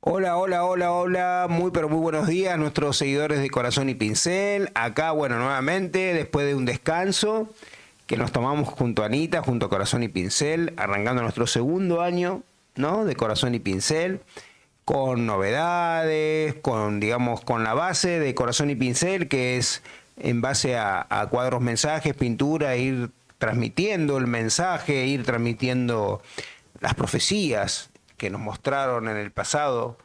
Hola, hola, hola, hola, muy pero muy buenos días a nuestros seguidores de Corazón y Pincel. Acá, bueno, nuevamente, después de un descanso que nos tomamos junto a Anita, junto a Corazón y Pincel, arrancando nuestro segundo año, ¿no? De Corazón y Pincel, con novedades, con, digamos, con la base de Corazón y Pincel, que es en base a cuadros, mensajes, pintura, ir transmitiendo el mensaje, ir transmitiendo las profecías que nos mostraron en el pasado,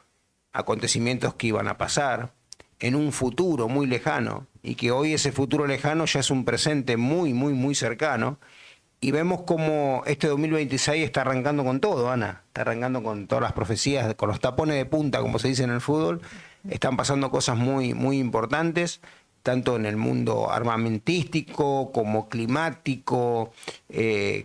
acontecimientos que iban a pasar en un futuro muy lejano y que hoy ese futuro lejano ya es un presente muy, muy, muy cercano. Y vemos como este 2026 está arrancando con todo, Ana. Está arrancando con todas las profecías, con los tapones de punta, como se dice en el fútbol. Están pasando cosas muy, muy importantes, tanto en el mundo armamentístico como climático,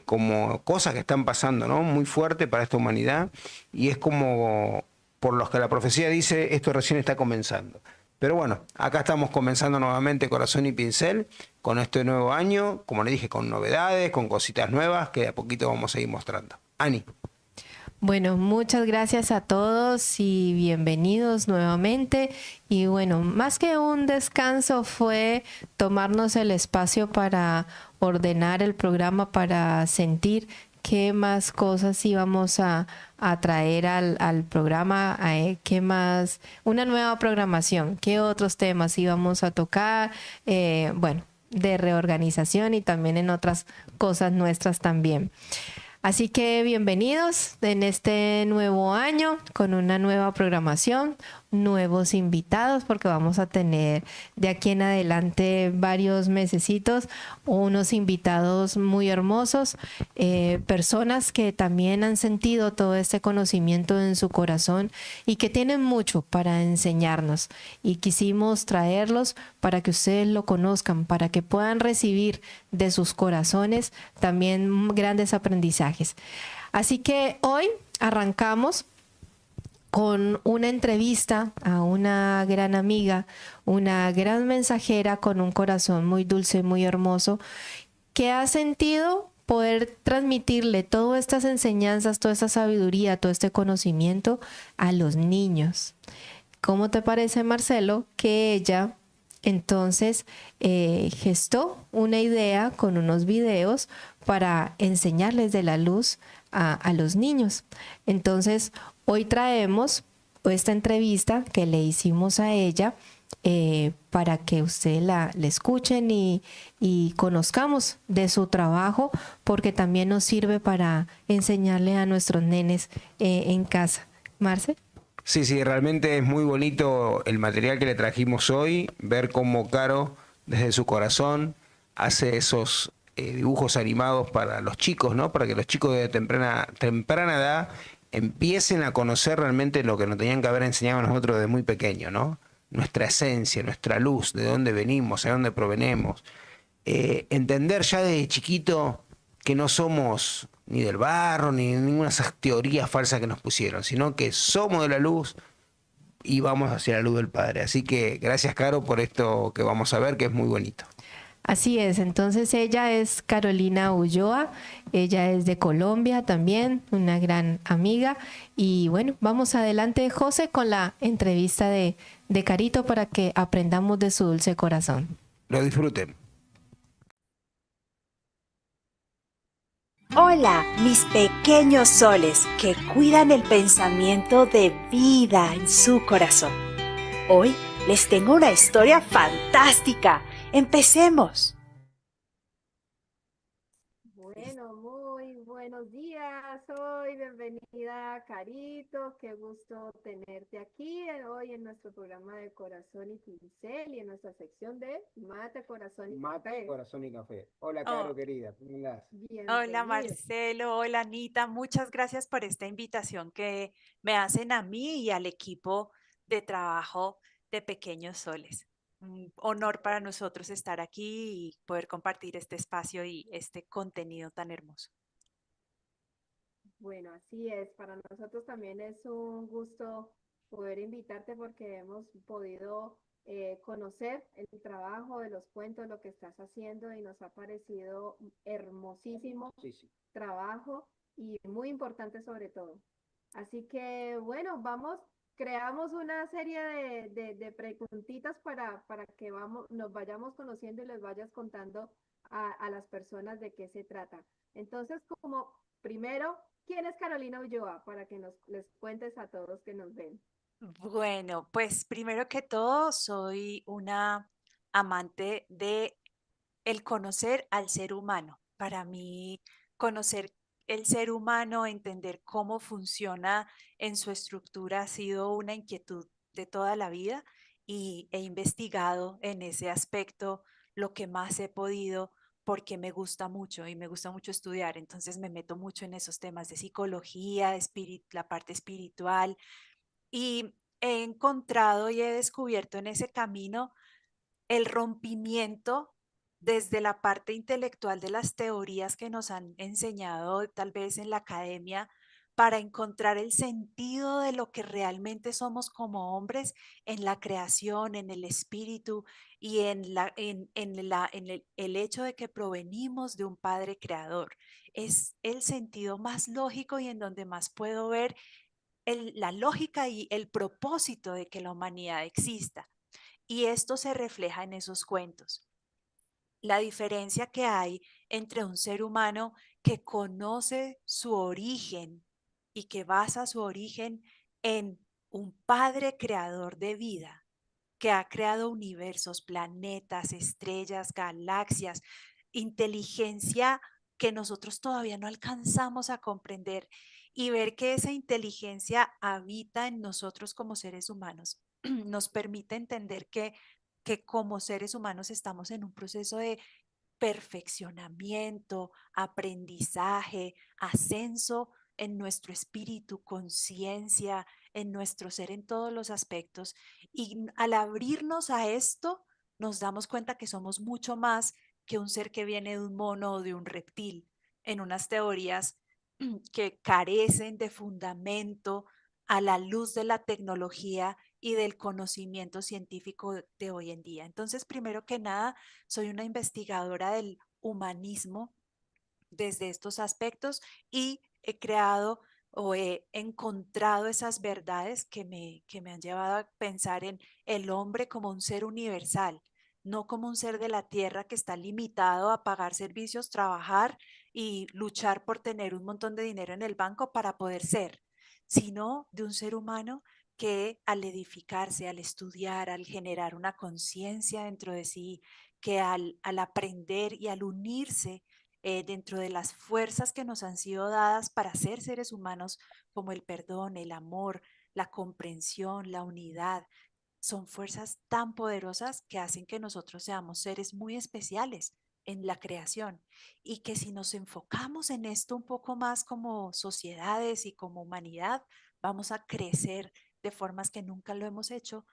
como cosas que están pasando, ¿no? Muy fuerte para esta humanidad. Y es como, por los que la profecía dice, esto recién está comenzando. Pero bueno, acá estamos comenzando nuevamente Corazón y Pincel con este nuevo año, como le dije, con novedades, con cositas nuevas que de a poquito vamos a ir mostrando. Ani. Bueno, muchas gracias a todos y bienvenidos nuevamente. Y bueno, más que un descanso fue tomarnos el espacio para ordenar el programa, para sentir qué más cosas íbamos a traer al programa, qué más, una nueva programación, qué otros temas íbamos a tocar, bueno, de reorganización y también en otras cosas nuestras también. Así que bienvenidos en este nuevo año con una nueva programación, nuevos invitados, porque vamos a tener de aquí en adelante varios mesecitos unos invitados muy hermosos, personas que también han sentido todo este conocimiento en su corazón y que tienen mucho para enseñarnos. Y quisimos traerlos para que ustedes lo conozcan, para que puedan recibir de sus corazones también grandes aprendizajes. Así que hoy arrancamos con una entrevista a una gran amiga, una gran mensajera con un corazón muy dulce, muy hermoso, que ha sentido poder transmitirle todas estas enseñanzas, toda esta sabiduría, todo este conocimiento a los niños. ¿Cómo te parece, Marcelo, que ella entonces gestó una idea con unos videos para enseñarles de la luz a los niños? Entonces, hoy traemos esta entrevista que le hicimos a ella para que ustedes la escuchen y conozcamos de su trabajo, porque también nos sirve para enseñarle a nuestros nenes en casa. Marce. Sí, sí, realmente es muy bonito el material que le trajimos hoy, ver cómo Caro, desde su corazón, hace esos dibujos animados para los chicos, ¿no? Para que los chicos de temprana edad empiecen a conocer realmente lo que nos tenían que haber enseñado a nosotros desde muy pequeños, ¿no? Nuestra esencia, nuestra luz, de dónde venimos, de dónde provenimos. Entender ya desde chiquito que no somos ni del barro, ni de ninguna de esas teorías falsas que nos pusieron, sino que somos de la luz y vamos hacia la luz del Padre. Así que gracias, Caro, por esto que vamos a ver, que es muy bonito. Así es, entonces ella es Carolina Ulloa, ella es de Colombia también, una gran amiga. Y bueno, vamos adelante, José, con la entrevista de Carito para que aprendamos de su dulce corazón. Lo disfruten. Hola, mis pequeños soles que cuidan el pensamiento de vida en su corazón. Hoy les tengo una historia fantástica. Empecemos. Bueno, muy buenos días. Hoy bienvenida, Carito. Qué gusto tenerte aquí hoy en nuestro programa de Corazón y Pincel y en nuestra sección de Mate, Corazón y Mate, Café. corazón y café. Hola, Oh, Caro, querida. ¿Cómo andás? hola Bienvenida. Marcelo, hola Anita, muchas gracias por esta invitación que me hacen a mí y al equipo de trabajo de Pequeños Soles. Un honor para nosotros estar aquí y poder compartir este espacio y este contenido tan hermoso. Bueno, así es. Para nosotros también es un gusto poder invitarte porque hemos podido conocer el trabajo de los cuentos, lo que estás haciendo y nos ha parecido hermosísimo Sí, sí. trabajo y muy importante sobre todo. Así que bueno, vamos. creamos una serie de preguntitas para que nos vayamos conociendo y les vayas contando a las personas de qué se trata. Entonces, como primero, ¿quién es Carolina Ulloa? Para que les cuentes a todos que nos ven. Bueno, pues primero que todo, soy una amante de el conocer al ser humano. Para mí, conocer el ser humano, entender cómo funciona en su estructura ha sido una inquietud de toda la vida y he investigado en ese aspecto lo que más he podido porque me gusta mucho y me gusta mucho estudiar. Entonces me meto mucho en esos temas de psicología, la parte espiritual y he encontrado y he descubierto en ese camino el rompimiento desde la parte intelectual de las teorías que nos han enseñado tal vez en la academia para encontrar el sentido de lo que realmente somos como hombres en la creación, en el espíritu y en el hecho de que provenimos de un padre creador. Es el sentido más lógico y en donde más puedo ver la lógica y el propósito de que la humanidad exista. Y esto se refleja en esos cuentos. La diferencia que hay entre un ser humano que conoce su origen y que basa su origen en un padre creador de vida, que ha creado universos, planetas, estrellas, galaxias, inteligencia que nosotros todavía no alcanzamos a comprender y ver que esa inteligencia habita en nosotros como seres humanos, nos permite entender que como seres humanos estamos en un proceso de perfeccionamiento, aprendizaje, ascenso en nuestro espíritu, conciencia, en nuestro ser en todos los aspectos. Y al abrirnos a esto, nos damos cuenta que somos mucho más que un ser que viene de un mono o de un reptil, en unas teorías que carecen de fundamento a la luz de la tecnología y del conocimiento científico de hoy en día. Entonces, primero que nada, soy una investigadora del humanismo desde estos aspectos y he creado o he encontrado esas verdades que me han llevado a pensar en el hombre como un ser universal, no como un ser de la tierra que está limitado a pagar servicios, trabajar y luchar por tener un montón de dinero en el banco para poder ser, sino de un ser humano que al edificarse, al estudiar, al generar una conciencia dentro de sí, que al aprender y al unirse dentro de las fuerzas que nos han sido dadas para ser seres humanos, como el perdón, el amor, la comprensión, la unidad, son fuerzas tan poderosas que hacen que nosotros seamos seres muy especiales en la creación y que si nos enfocamos en esto un poco más como sociedades y como humanidad, vamos a crecer de formas que nunca lo hemos hecho,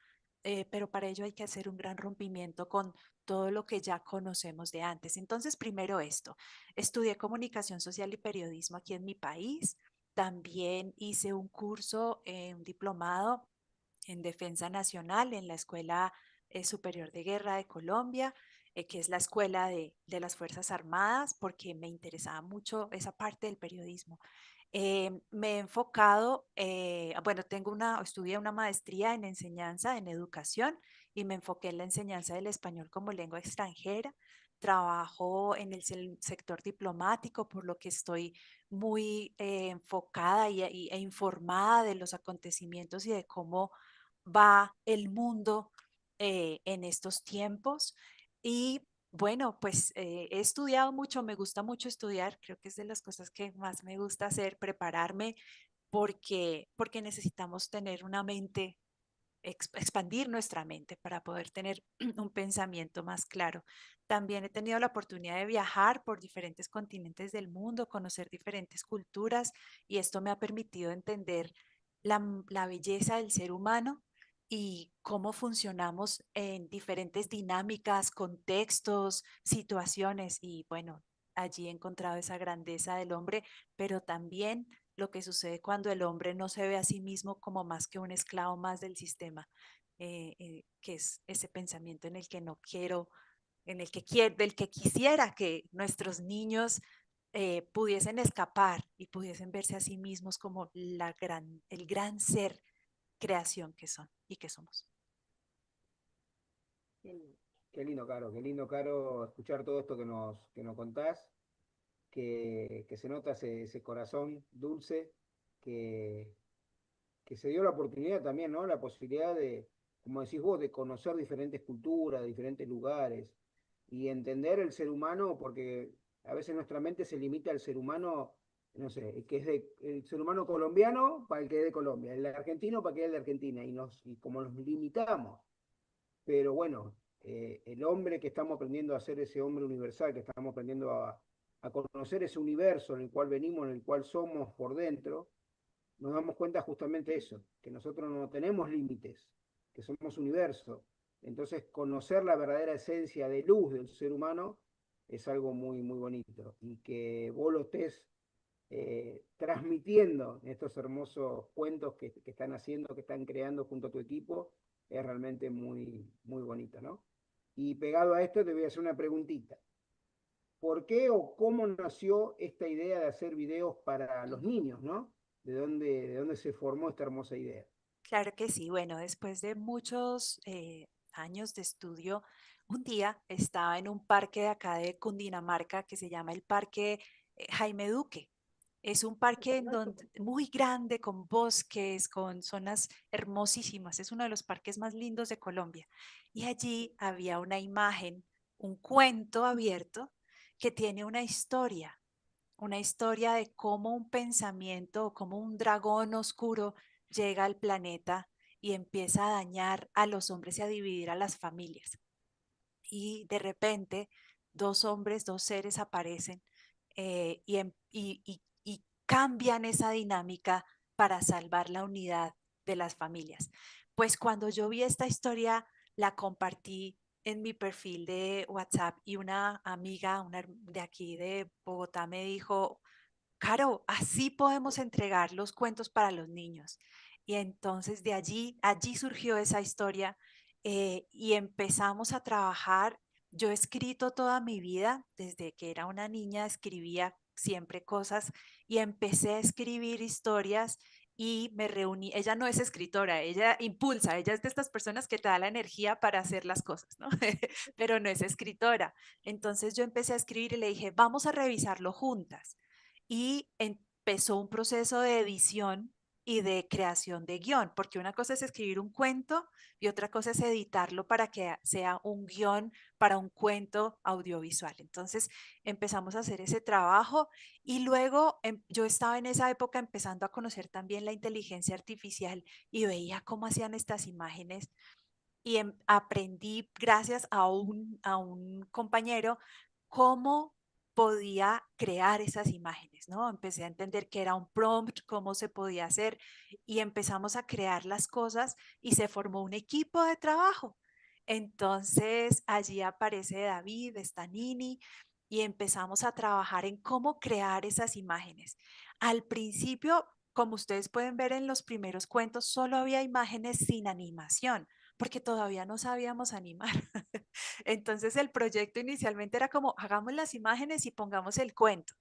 pero para ello hay que hacer un gran rompimiento con todo lo que ya conocemos de antes. Entonces, primero esto, estudié comunicación social y periodismo aquí en mi país, también hice un curso, un diplomado en Defensa Nacional en la Escuela Superior de Guerra de Colombia, que es la escuela de las Fuerzas Armadas, porque me interesaba mucho esa parte del periodismo. Me he enfocado, bueno, estudié una maestría en enseñanza, en educación, y me enfoqué en la enseñanza del español como lengua extranjera. Trabajo en el sector diplomático, por lo que estoy muy enfocada e informada de los acontecimientos y de cómo va el mundo en estos tiempos. Y bueno, pues he estudiado mucho, me gusta mucho estudiar, creo que es de las cosas que más me gusta hacer, prepararme, porque necesitamos tener una mente, expandir nuestra mente para poder tener un pensamiento más claro. También he tenido la oportunidad de viajar por diferentes continentes del mundo, conocer diferentes culturas y esto me ha permitido entender la belleza del ser humano y cómo funcionamos en diferentes dinámicas, contextos, situaciones y bueno, allí he encontrado esa grandeza del hombre, pero también lo que sucede cuando el hombre no se ve a sí mismo como más que un esclavo más del sistema, que es ese pensamiento en el que no quiero, del que quisiera que nuestros niños pudiesen escapar y pudiesen verse a sí mismos como el gran ser creación que son y que somos. Qué lindo, Caro, escuchar todo esto que nos contás, que se nota ese corazón dulce, que, que se dio la oportunidad también, ¿no? La posibilidad de, como decís vos, de conocer diferentes culturas, diferentes lugares y entender el ser humano, porque a veces nuestra mente se limita al ser humano, no sé, que es el ser humano colombiano para el que es de Colombia, el argentino para que es de Argentina, y como nos limitamos, pero bueno, el hombre que estamos aprendiendo a ser ese hombre universal, que estamos aprendiendo a conocer ese universo en el cual venimos, en el cual somos por dentro, nos damos cuenta justamente eso, que nosotros no tenemos límites, que somos universo. Entonces, conocer la verdadera esencia de luz del ser humano es algo muy, muy bonito. Y que vos lo estés transmitiendo estos hermosos cuentos que están haciendo, que están creando junto a tu equipo, es realmente muy, muy bonito, ¿no? Y pegado a esto te voy a hacer una preguntita. ¿Por qué o cómo nació esta idea de hacer videos para los niños, ¿no? De dónde se formó esta hermosa idea? Claro que sí. Bueno, después de muchos años de estudio, un día estaba en un parque de acá de Cundinamarca que se llama el Parque Jaime Duque. Es un parque en donde, muy grande, con bosques, con zonas hermosísimas. Es uno de los parques más lindos de Colombia. Y allí había una imagen, un cuento abierto que tiene una historia de cómo un pensamiento o cómo un dragón oscuro llega al planeta y empieza a dañar a los hombres y a dividir a las familias. Y de repente, dos hombres, dos seres aparecen y cambian esa dinámica para salvar la unidad de las familias. Pues cuando yo vi esta historia, la compartí en mi perfil de WhatsApp y una amiga de aquí de Bogotá me dijo, Caro, así podemos entregar los cuentos para los niños. Y entonces de allí surgió esa historia y empezamos a trabajar. Yo he escrito toda mi vida, desde que era una niña escribía siempre cosas y empecé a escribir historias y me reuní. Ella no es escritora, ella impulsa, ella es de estas personas que te da la energía para hacer las cosas, ¿no? Pero no es escritora. Entonces yo empecé a escribir y le dije, vamos a revisarlo juntas y empezó un proceso de edición y de creación de guión, porque una cosa es escribir un cuento y otra cosa es editarlo para que sea un guión para un cuento audiovisual. Entonces empezamos a hacer ese trabajo y luego yo estaba en esa época empezando a conocer también la inteligencia artificial y veía cómo hacían estas imágenes y aprendí gracias a un compañero cómo podía crear esas imágenes, ¿no? Empecé a entender que era un prompt, cómo se podía hacer y empezamos a crear las cosas y se formó un equipo de trabajo. Entonces allí aparece David, está Nini y empezamos a trabajar en cómo crear esas imágenes. Al principio, como ustedes pueden ver en los primeros cuentos, solo había imágenes sin animación porque todavía no sabíamos animar. Entonces el proyecto inicialmente era como, hagamos las imágenes y pongamos el cuento.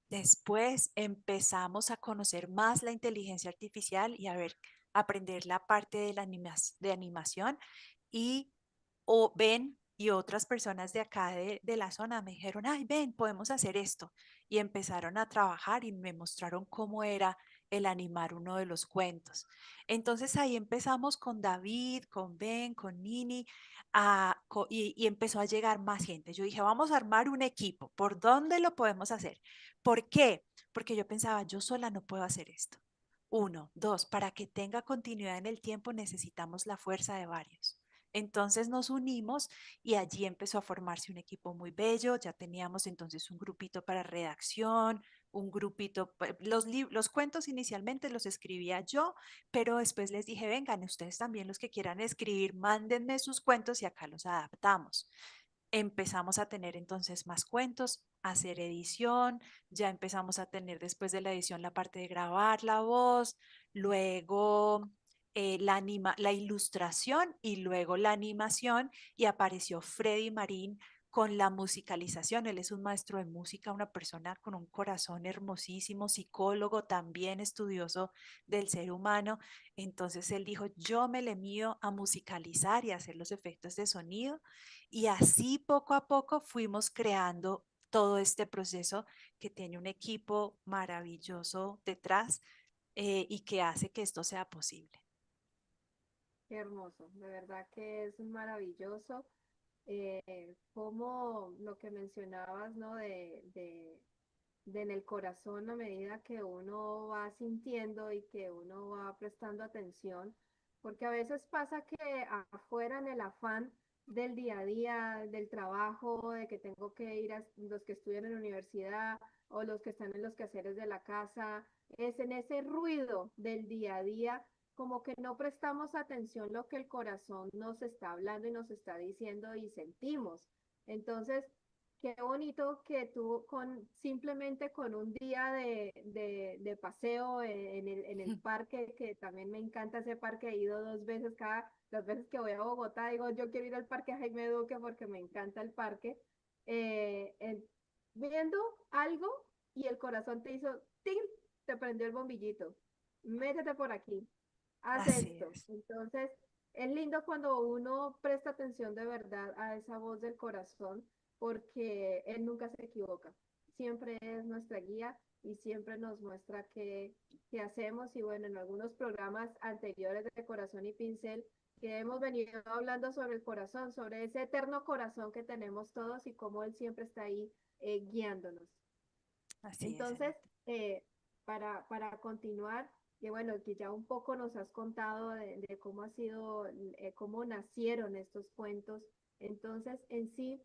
Después empezamos a conocer más la inteligencia artificial y a ver, aprender la parte de de animación y Ben y otras personas de acá de la zona me dijeron, ay, Ben, podemos hacer esto. Y empezaron a trabajar y me mostraron cómo era el animar uno de los cuentos. Entonces ahí empezamos con David, con Ben, con Nini, y empezó a llegar más gente. Yo dije, vamos a armar un equipo. ¿Por dónde lo podemos hacer? ¿Por qué? Porque yo pensaba, yo sola no puedo hacer esto. Uno, dos, para que tenga continuidad en el tiempo necesitamos la fuerza de varios. Entonces nos unimos y allí empezó a formarse un equipo muy bello. Ya teníamos entonces un grupito para redacción, un grupito, los cuentos inicialmente los escribía yo, pero después les dije, vengan, ustedes también los que quieran escribir, mándenme sus cuentos y acá los adaptamos. Empezamos a tener entonces más cuentos, hacer edición, ya empezamos a tener después de la edición la parte de grabar la voz, luego la ilustración y luego la animación y apareció Freddy Marín con la musicalización. Él es un maestro de música, una persona con un corazón hermosísimo, psicólogo, también estudioso del ser humano. Entonces él dijo, yo me le mío a musicalizar y a hacer los efectos de sonido. Y así poco a poco fuimos creando todo este proceso que tiene un equipo maravilloso detrás y que hace que esto sea posible. Qué hermoso, de verdad que es maravilloso. Como lo que mencionabas, ¿no? De en el corazón a medida que uno va sintiendo y que uno va prestando atención, porque a veces pasa que afuera en el afán del día a día, del trabajo, de que tengo que ir a los que estudian en la universidad o los que están en los quehaceres de la casa, es en ese ruido del día a día, como que no prestamos atención lo que el corazón nos está hablando y nos está diciendo y sentimos. Entonces, qué bonito que tú simplemente con un día de paseo en el parque, que también me encanta ese parque, he ido 2 veces las veces que voy a Bogotá, digo, yo quiero ir al parque Jaime Duque porque me encanta el parque, eh, en- viendo algo y el corazón te hizo, ¡ting! Te prendió el bombillito, métete por aquí, haz Así esto. es. Entonces, es lindo cuando uno presta atención de verdad a esa voz del corazón porque Él nunca se equivoca. Siempre es nuestra guía y siempre nos muestra qué hacemos. Y bueno, en algunos programas anteriores de Corazón y Pincel, que hemos venido hablando sobre el corazón, sobre ese eterno corazón que tenemos todos y cómo Él siempre está ahí guiándonos. Así es, Entonces, Anita. para continuar, que bueno, que ya un poco nos has contado de cómo ha sido, cómo nacieron estos cuentos. Entonces, en sí,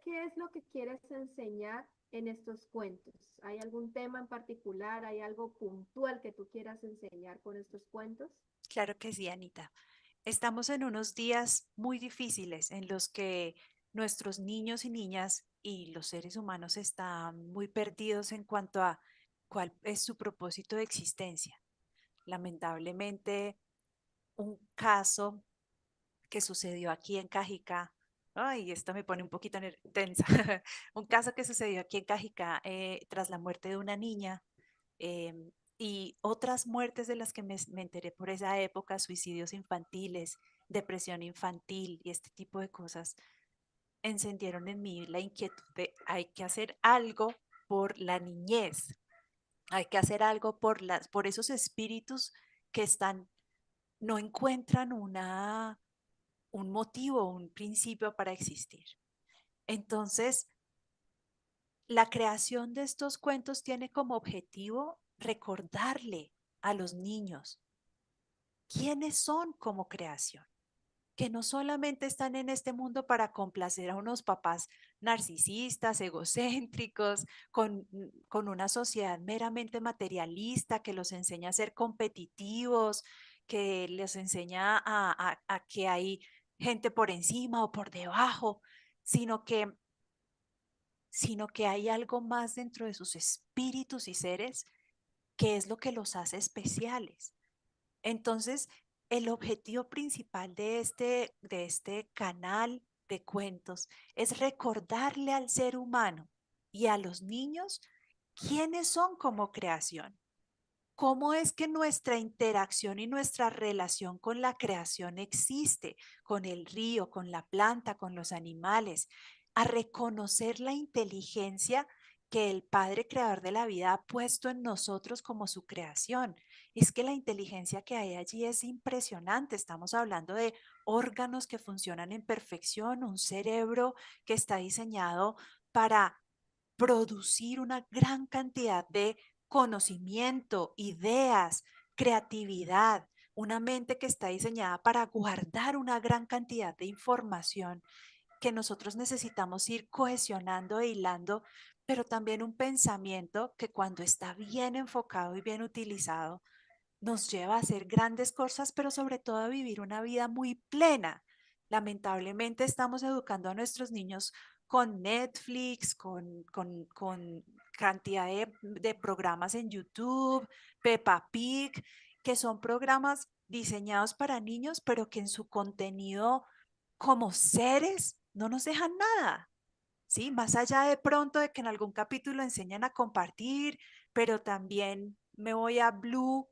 ¿qué es lo que quieres enseñar en estos cuentos? ¿Hay algún tema en particular? ¿Hay algo puntual que tú quieras enseñar con estos cuentos? Claro que sí, Anita. Estamos en unos días muy difíciles en los que nuestros niños y niñas y los seres humanos están muy perdidos en cuanto a cuál es su propósito de existencia. Lamentablemente, un caso que sucedió aquí en Cajicá, ay, esto me pone un poquito tensa, un caso que sucedió aquí en Cajicá tras la muerte de una niña y otras muertes de las que me enteré por esa época, suicidios infantiles, depresión infantil y este tipo de cosas, encendieron en mí la inquietud de hay que hacer algo por la niñez, hay que hacer algo por esos espíritus que están, no encuentran un motivo, un principio para existir. Entonces, la creación de estos cuentos tiene como objetivo recordarle a los niños quiénes son como creación, que no solamente están en este mundo para complacer a unos papás narcisistas, egocéntricos, con una sociedad meramente materialista que los enseña a ser competitivos, que les enseña a que hay gente por encima o por debajo, sino que, sino que hay algo más dentro de sus espíritus y seres que es lo que los hace especiales. Entonces, el objetivo principal de este canal de cuentos es recordarle al ser humano y a los niños quiénes son como creación. ¿Cómo es que nuestra interacción y nuestra relación con la creación existe, con el río, con la planta, con los animales? A reconocer la inteligencia que el Padre Creador de la vida ha puesto en nosotros como su creación. Es que la inteligencia que hay allí es impresionante. Estamos hablando de órganos que funcionan en perfección, un cerebro que está diseñado para producir una gran cantidad de conocimiento, ideas, creatividad, una mente que está diseñada para guardar una gran cantidad de información que nosotros necesitamos ir cohesionando e hilando, pero también un pensamiento que cuando está bien enfocado y bien utilizado, nos lleva a hacer grandes cosas, pero sobre todo a vivir una vida muy plena. Lamentablemente estamos educando a nuestros niños con Netflix, con cantidad de programas en YouTube, Peppa Pig, que son programas diseñados para niños, pero que en su contenido como seres no nos dejan nada. ¿sí? Más allá de pronto de que en algún capítulo enseñan a compartir, pero también me voy a Blue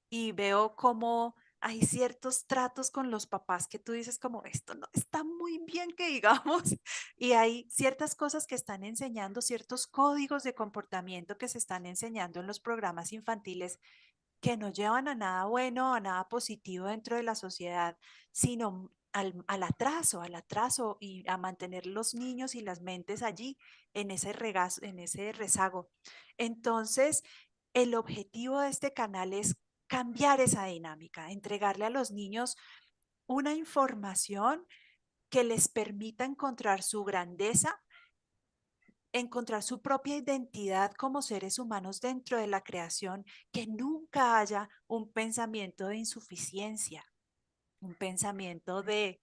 y veo cómo hay ciertos tratos con los papás que tú dices como esto no está muy bien que digamos, y hay ciertas cosas que están enseñando, ciertos códigos de comportamiento que se están enseñando en los programas infantiles que no llevan a nada bueno, a nada positivo dentro de la sociedad, sino al atraso y a mantener los niños y las mentes allí en ese rezago. Entonces, el objetivo de este canal es cambiar esa dinámica, entregarle a los niños una información que les permita encontrar su grandeza, encontrar su propia identidad como seres humanos dentro de la creación, que nunca haya un pensamiento de insuficiencia, un pensamiento de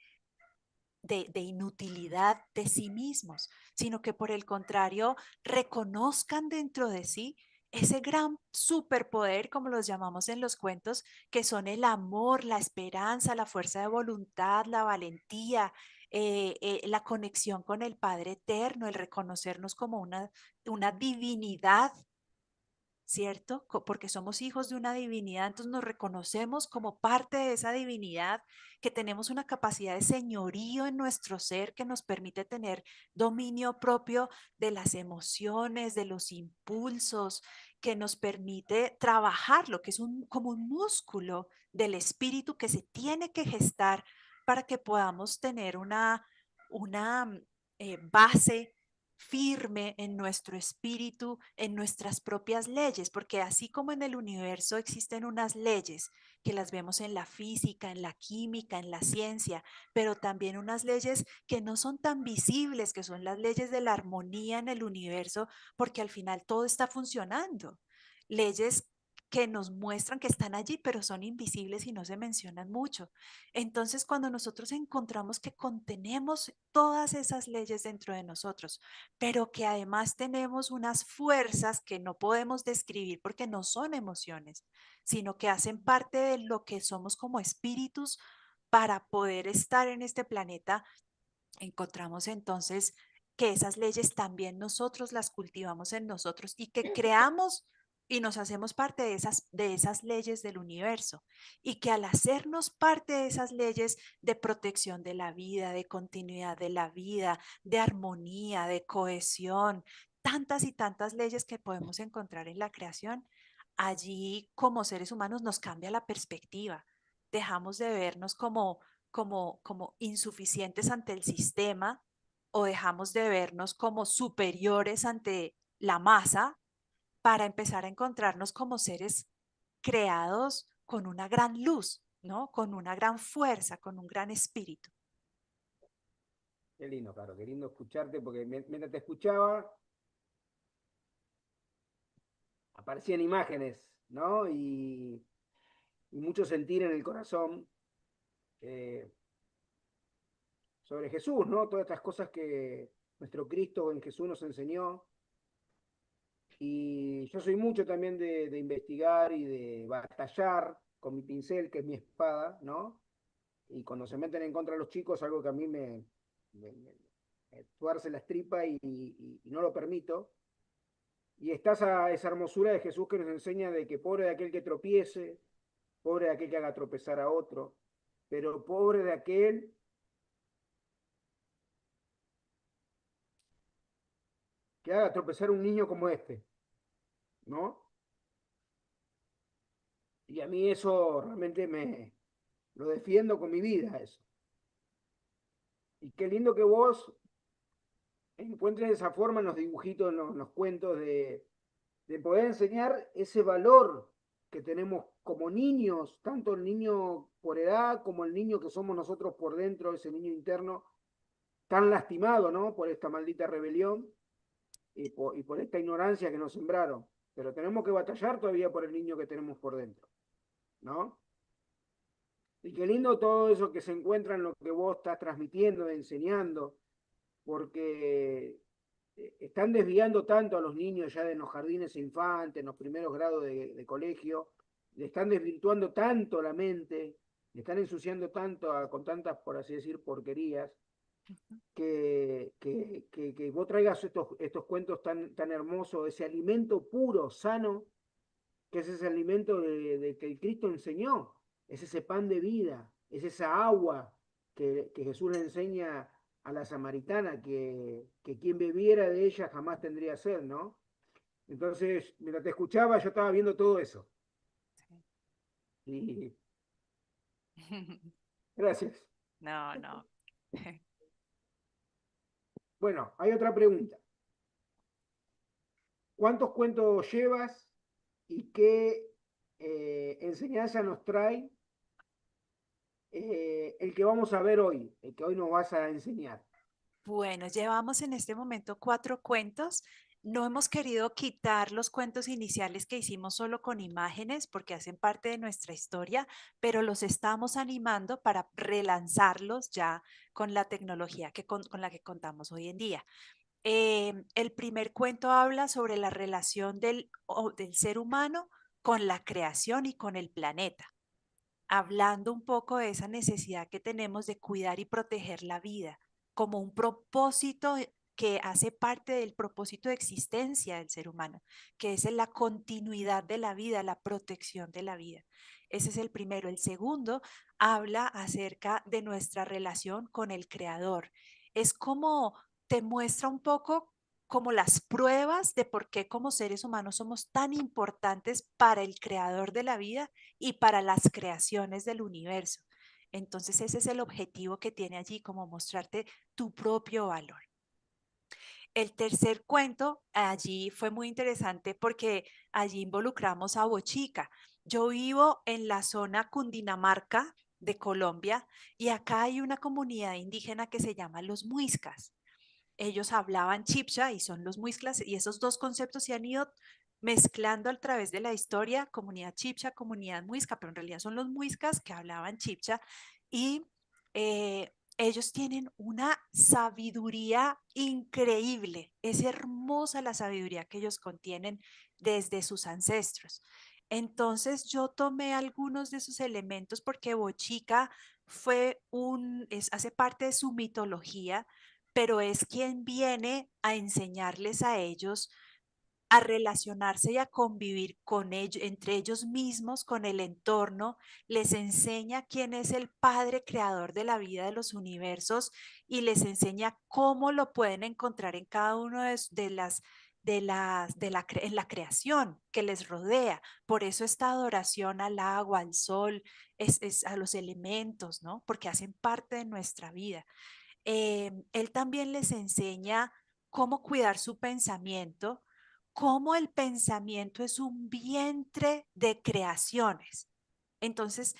inutilidad de sí mismos, sino que por el contrario reconozcan dentro de sí ese gran superpoder, como los llamamos en los cuentos, que son el amor, la esperanza, la fuerza de voluntad, la valentía, la conexión con el Padre Eterno, el reconocernos como una divinidad, ¿cierto? Porque somos hijos de una divinidad, entonces nos reconocemos como parte de esa divinidad, que tenemos una capacidad de señorío en nuestro ser que nos permite tener dominio propio de las emociones, de los impulsos, que nos permite trabajar lo que es como un músculo del espíritu que se tiene que gestar para que podamos tener una base firme en nuestro espíritu, en nuestras propias leyes, porque así como en el universo existen unas leyes que las vemos en la física, en la química, en la ciencia, pero también unas leyes que no son tan visibles, que son las leyes de la armonía en el universo, porque al final todo está funcionando. Leyes que nos muestran que están allí, pero son invisibles y no se mencionan mucho. Entonces, cuando nosotros encontramos que contenemos todas esas leyes dentro de nosotros, pero que además tenemos unas fuerzas que no podemos describir porque no son emociones, sino que hacen parte de lo que somos como espíritus para poder estar en este planeta, encontramos entonces que esas leyes también nosotros las cultivamos en nosotros y que creamos y nos hacemos parte de esas leyes del universo, y que al hacernos parte de esas leyes de protección de la vida, de continuidad de la vida, de armonía, de cohesión, tantas y tantas leyes que podemos encontrar en la creación, allí como seres humanos nos cambia la perspectiva. Dejamos de vernos como insuficientes ante el sistema, o dejamos de vernos como superiores ante la masa para empezar a encontrarnos como seres creados con una gran luz, ¿no? Con una gran fuerza, con un gran espíritu. Qué lindo, Caro, qué lindo escucharte, porque mientras te escuchaba, aparecían imágenes, ¿no? Y mucho sentir en el corazón eh, sobre Jesús, ¿no? Todas estas cosas que nuestro Cristo en Jesús nos enseñó. Y yo soy mucho también de investigar y de batallar con mi pincel, que es mi espada, ¿no? Y cuando se meten en contra de los chicos, algo que a mí me tuerce la estripa y no lo permito. Y está esa hermosura de Jesús que nos enseña de que pobre de aquel que tropiece, pobre de aquel que haga tropezar a otro, pero pobre de aquel que haga tropezar a un niño como este, ¿no? Y a mí eso realmente lo defiendo con mi vida, eso. Y qué lindo que vos encuentres esa forma en los dibujitos, en los cuentos, de poder enseñar ese valor que tenemos como niños, tanto el niño por edad como el niño que somos nosotros por dentro, ese niño interno tan lastimado, ¿no? Por esta maldita rebelión y por esta ignorancia que nos sembraron. Pero tenemos que batallar todavía por el niño que tenemos por dentro, ¿no? Y qué lindo todo eso que se encuentra en lo que vos estás transmitiendo, enseñando, porque están desviando tanto a los niños ya de los jardines infantes, en los primeros grados de colegio, le están desvirtuando tanto la mente, le están ensuciando tanto con tantas, por así decir, porquerías, que vos traigas estos cuentos tan hermosos, ese alimento puro, sano, que es ese alimento de que el Cristo enseñó, es ese pan de vida, es esa agua que Jesús le enseña a la samaritana, que quien bebiera de ella jamás tendría sed, ¿no? Entonces, mientras te escuchaba, yo estaba viendo todo eso. Y gracias. No, no. Bueno, hay otra pregunta. ¿Cuántos cuentos llevas y qué enseñanza nos trae el que vamos a ver hoy, el que hoy nos vas a enseñar? Bueno, llevamos en este momento 4 cuentos. No hemos querido quitar los cuentos iniciales que hicimos solo con imágenes porque hacen parte de nuestra historia, pero los estamos animando para relanzarlos ya con la tecnología con la que contamos hoy en día. El primer cuento habla sobre la relación del ser humano con la creación y con el planeta, hablando un poco de esa necesidad que tenemos de cuidar y proteger la vida como un propósito que hace parte del propósito de existencia del ser humano, que es la continuidad de la vida, la protección de la vida. Ese es el primero. El segundo habla acerca de nuestra relación con el Creador. Es como te muestra un poco como las pruebas de por qué como seres humanos somos tan importantes para el Creador de la vida y para las creaciones del universo. Entonces ese es el objetivo que tiene allí, como mostrarte tu propio valor. El tercer cuento allí fue muy interesante porque allí involucramos a Bochica. Yo vivo en la zona Cundinamarca de Colombia y acá hay una comunidad indígena que se llama los Muiscas. Ellos hablaban chipcha y son los muiscas, y esos dos conceptos se han ido mezclando a través de la historia, comunidad chipcha, comunidad muisca, pero en realidad son los muiscas que hablaban chipcha y ellos tienen una sabiduría increíble. Es hermosa la sabiduría que ellos contienen desde sus ancestros. Entonces yo tomé algunos de sus elementos porque Bochica hace parte de su mitología, pero es quien viene a enseñarles a ellos a relacionarse y a convivir con ellos, entre ellos mismos, con el entorno, les enseña quién es el Padre creador de la vida de los universos y les enseña cómo lo pueden encontrar en cada uno en la creación que les rodea. Por eso esta adoración al agua, al sol, es a los elementos, ¿no? Porque hacen parte de nuestra vida. Él también les enseña cómo cuidar su pensamiento, cómo el pensamiento es un vientre de creaciones. Entonces,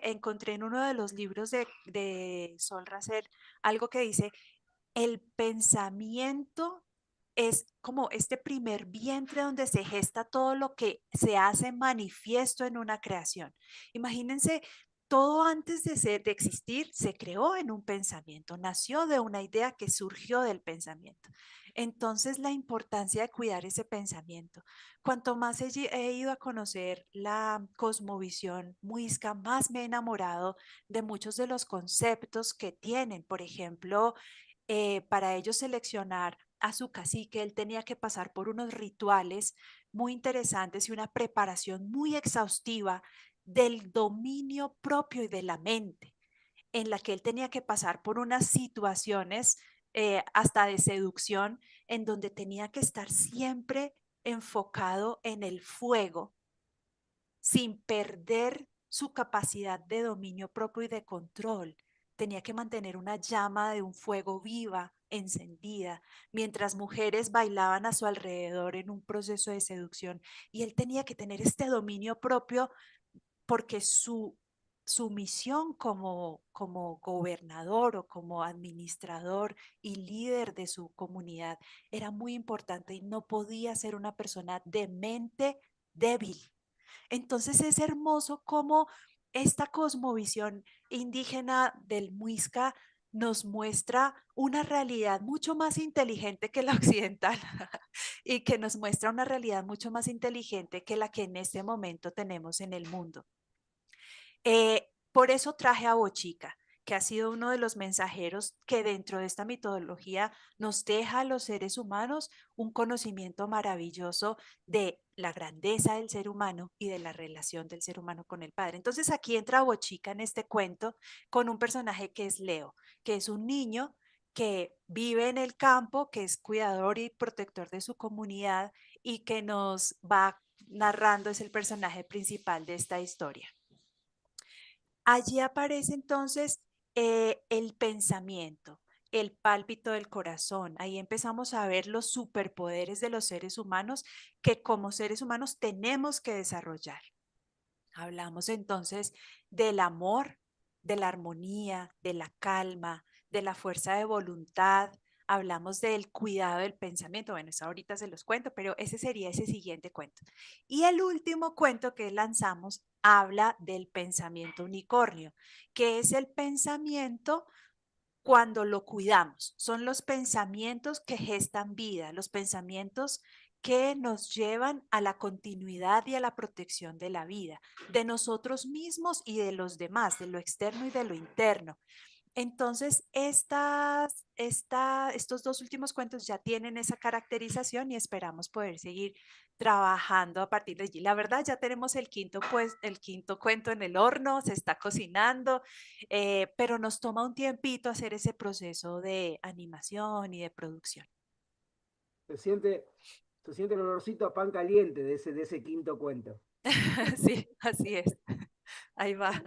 encontré en uno de los libros de Sol Racer algo que dice, el pensamiento es como este primer vientre donde se gesta todo lo que se hace manifiesto en una creación. Imagínense, todo antes de existir, se creó en un pensamiento, nació de una idea que surgió del pensamiento. Entonces, la importancia de cuidar ese pensamiento. Cuanto más he ido a conocer la cosmovisión muisca, más me he enamorado de muchos de los conceptos que tienen. Por ejemplo, para ellos seleccionar a su cacique, él tenía que pasar por unos rituales muy interesantes y una preparación muy exhaustiva del dominio propio y de la mente, en la que él tenía que pasar por unas situaciones hasta de seducción, en donde tenía que estar siempre enfocado en el fuego, sin perder su capacidad de dominio propio y de control. Tenía que mantener una llama de un fuego viva, encendida, mientras mujeres bailaban a su alrededor en un proceso de seducción. Y él tenía que tener este dominio propio porque su misión como gobernador o como administrador y líder de su comunidad era muy importante y no podía ser una persona de mente débil. Entonces es hermoso cómo esta cosmovisión indígena del Muisca nos muestra una realidad mucho más inteligente que la occidental y que nos muestra una realidad mucho más inteligente que la que en este momento tenemos en el mundo. Por eso traje a Bochica. que ha sido uno de los mensajeros que dentro de esta mitología nos deja a los seres humanos un conocimiento maravilloso de la grandeza del ser humano y de la relación del ser humano con el Padre. Entonces aquí entra Bochica en este cuento con un personaje que es Leo, que es un niño que vive en el campo, que es cuidador y protector de su comunidad y que nos va narrando, es el personaje principal de esta historia. Allí aparece entonces el pensamiento, el pálpito del corazón. Ahí empezamos a ver los superpoderes de los seres humanos que como seres humanos tenemos que desarrollar. Hablamos entonces del amor, de la armonía, de la calma, de la fuerza de voluntad. Hablamos del cuidado del pensamiento. Bueno, eso ahorita se los cuento, pero ese sería ese siguiente cuento. Y el último cuento que lanzamos habla del pensamiento unicornio, que es el pensamiento cuando lo cuidamos. Son los pensamientos que gestan vida, los pensamientos que nos llevan a la continuidad y a la protección de la vida, de nosotros mismos y de los demás, de lo externo y de lo interno. Entonces, estos dos últimos cuentos ya tienen esa caracterización y esperamos poder seguir trabajando a partir de allí. La verdad, ya tenemos el quinto, pues, el quinto cuento en el horno, se está cocinando, pero nos toma un tiempito hacer ese proceso de animación y de producción. Se siente, se siente el olorcito a pan caliente de ese quinto cuento. Sí, así es. Ahí va.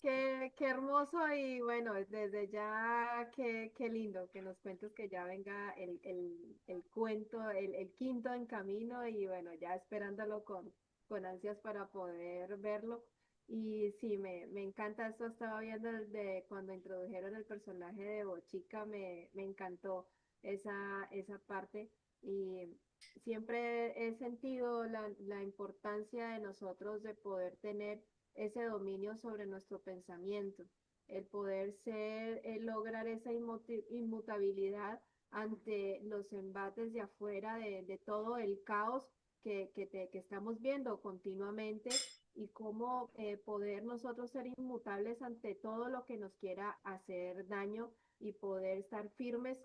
Qué hermoso y bueno, desde ya qué lindo que nos cuentes que ya venga el cuento, el quinto en camino y bueno, ya esperándolo con ansias para poder verlo. Y sí, me encanta esto, estaba viendo desde cuando introdujeron el personaje de Bochica, me encantó esa parte y siempre he sentido la importancia de nosotros de poder tener ese dominio sobre nuestro pensamiento, el poder ser, el lograr esa inmutabilidad ante los embates de afuera, de todo el caos que estamos viendo continuamente y cómo poder nosotros ser inmutables ante todo lo que nos quiera hacer daño y poder estar firmes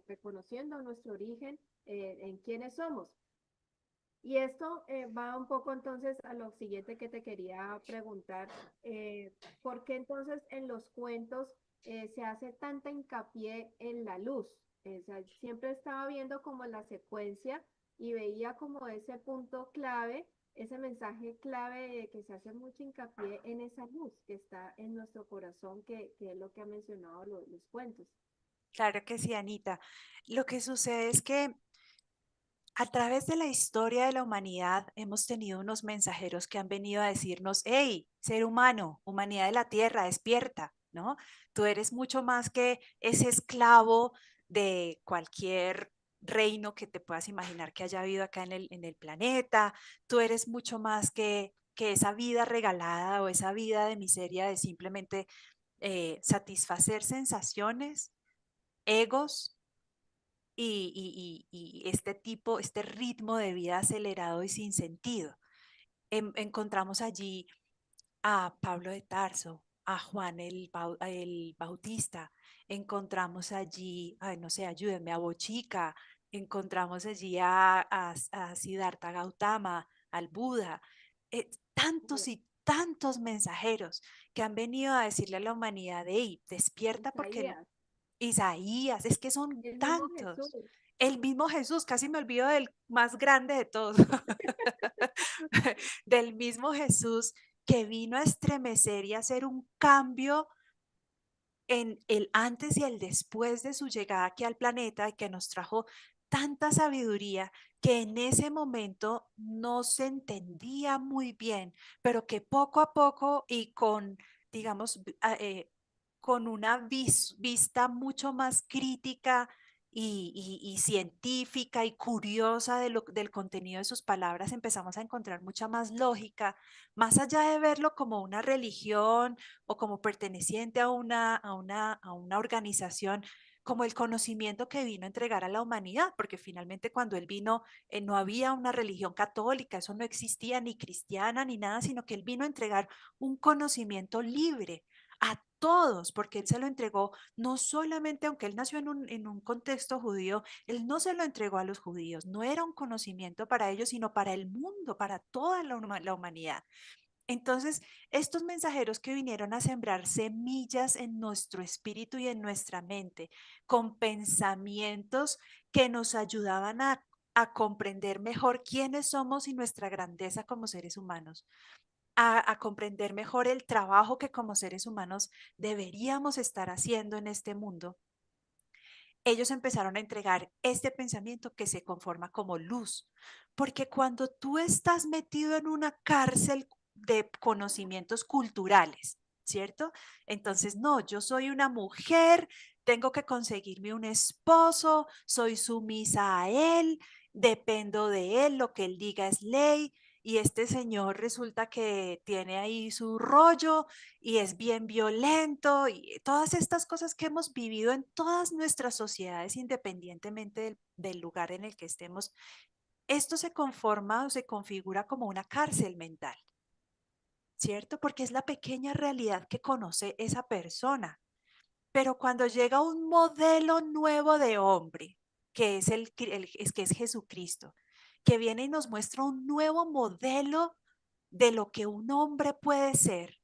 reconociendo nuestro origen en quiénes somos. Y esto va un poco entonces a lo siguiente que te quería preguntar. ¿Por qué entonces en los cuentos se hace tanta hincapié en la luz? O sea, siempre estaba viendo como la secuencia y veía como ese punto clave, ese mensaje clave de que se hace mucho hincapié en esa luz que está en nuestro corazón, que es lo que ha mencionado los cuentos. Claro que sí, Anita. Lo que sucede es que a través de la historia de la humanidad hemos tenido unos mensajeros que han venido a decirnos, hey, ser humano, humanidad de la tierra, despierta, ¿no? Tú eres mucho más que ese esclavo de cualquier reino que te puedas imaginar que haya habido acá en el planeta. Tú eres mucho más que esa vida regalada o esa vida de miseria de simplemente satisfacer sensaciones, egos y este tipo, este ritmo de vida acelerado y sin sentido. Encontramos allí a Pablo de Tarso, a Juan el Bautista, encontramos allí, ay, no sé, ayúdenme, a Bochica, encontramos allí a Siddhartha Gautama, al Buda, tantos y tantos mensajeros que han venido a decirle a la humanidad, hey, despierta porque Isaías, Isaías, es que son el mismo Jesús. tantos. El mismo Jesús, casi me olvido del más grande de todos, del mismo Jesús que vino a estremecer y a hacer un cambio en el antes y el después de su llegada aquí al planeta y que nos trajo tanta sabiduría que en ese momento no se entendía muy bien, pero que poco a poco y con, digamos, con una vista mucho más crítica y científica y curiosa del contenido de sus palabras, empezamos a encontrar mucha más lógica, más allá de verlo como una religión o como perteneciente a una organización, como el conocimiento que vino a entregar a la humanidad, porque finalmente cuando él vino no había una religión católica, eso no existía ni cristiana ni nada, sino que él vino a entregar un conocimiento libre a todos, porque Él se lo entregó no solamente, aunque Él nació en un contexto judío, Él no se lo entregó a los judíos, no era un conocimiento para ellos, sino para el mundo, para toda la humanidad. Entonces, estos mensajeros que vinieron a sembrar semillas en nuestro espíritu y en nuestra mente, con pensamientos que nos ayudaban a comprender mejor quiénes somos y nuestra grandeza como seres humanos, a comprender mejor el trabajo que como seres humanos deberíamos estar haciendo en este mundo, ellos empezaron a entregar este pensamiento que se conforma como luz. Porque cuando tú estás metido en una cárcel de conocimientos culturales, ¿cierto? Entonces, no, yo soy una mujer, tengo que conseguirme un esposo, soy sumisa a él, dependo de él, lo que él diga es ley. Y este señor resulta que tiene ahí su rollo y es bien violento y todas estas cosas que hemos vivido en todas nuestras sociedades, independientemente del lugar en el que estemos, esto se conforma o se configura como una cárcel mental, ¿cierto? Porque es la pequeña realidad que conoce esa persona. Pero cuando llega un modelo nuevo de hombre, que es, que es Jesucristo, que viene y nos muestra un nuevo modelo de lo que un hombre puede ser.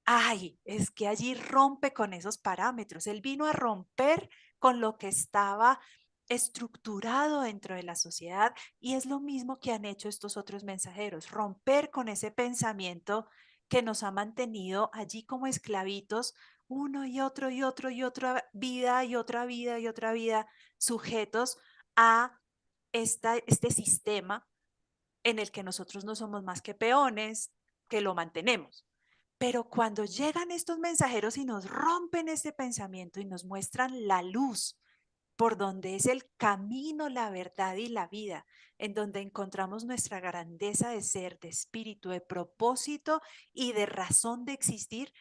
Ay, es que allí rompe con esos parámetros. Él vino a romper con lo que estaba estructurado dentro de la sociedad y es lo mismo que han hecho estos otros mensajeros, romper con ese pensamiento que nos ha mantenido allí como esclavitos, uno y otro y otro y otra vida y otra vida y otra vida, sujetos a este sistema en el que nosotros no somos más que peones, que lo mantenemos. Pero cuando llegan estos mensajeros y nos rompen ese pensamiento y nos muestran la luz por donde es el camino, la verdad y la vida, en donde encontramos nuestra grandeza de ser, de espíritu, de propósito y de razón de existir,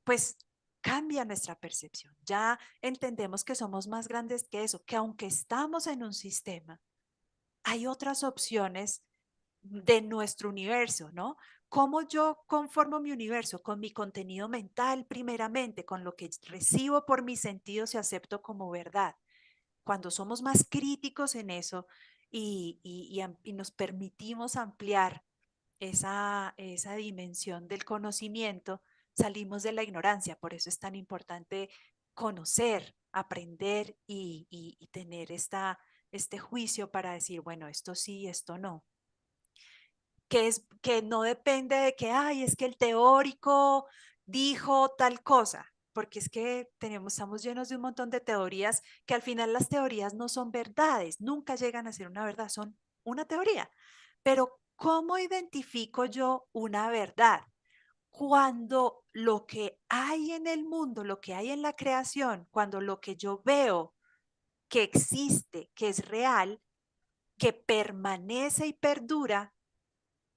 pues cambia nuestra percepción. Ya entendemos que somos más grandes que eso, que aunque estamos en un sistema, hay otras opciones de nuestro universo, ¿no? ¿Cómo yo conformo mi universo? Con mi contenido mental primeramente, con lo que recibo por mis sentidos y acepto como verdad. Cuando somos más críticos en eso y nos permitimos ampliar esa dimensión del conocimiento, salimos de la ignorancia. Por eso es tan importante conocer, aprender y tener este juicio para decir, bueno, esto sí, esto no, que no depende de que, ay, es que el teórico dijo tal cosa, porque es que estamos llenos de un montón de teorías que al final las teorías no son verdades, nunca llegan a ser una verdad, son una teoría. Pero ¿cómo identifico yo una verdad? Cuando lo que hay en el mundo, lo que hay en la creación, cuando lo que yo veo que existe, que es real, que permanece y perdura,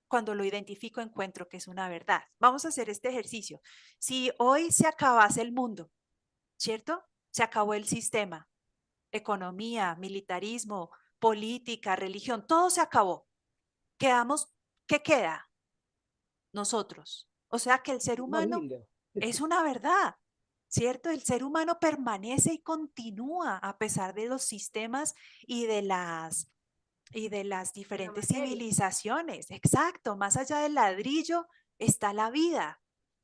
cuando lo identifico encuentro que es una verdad. Vamos a hacer este ejercicio. Si hoy se acabase el mundo, ¿cierto? Se acabó el sistema, economía, militarismo, política, religión, todo se acabó. Quedamos, ¿qué queda? Nosotros. O sea que el ser Lo más humano lindo. es una verdad, ¿cierto? El ser humano permanece y continúa a pesar de los sistemas y de las de la diferentes materia. civilizaciones. Exacto, más allá del ladrillo está la vida,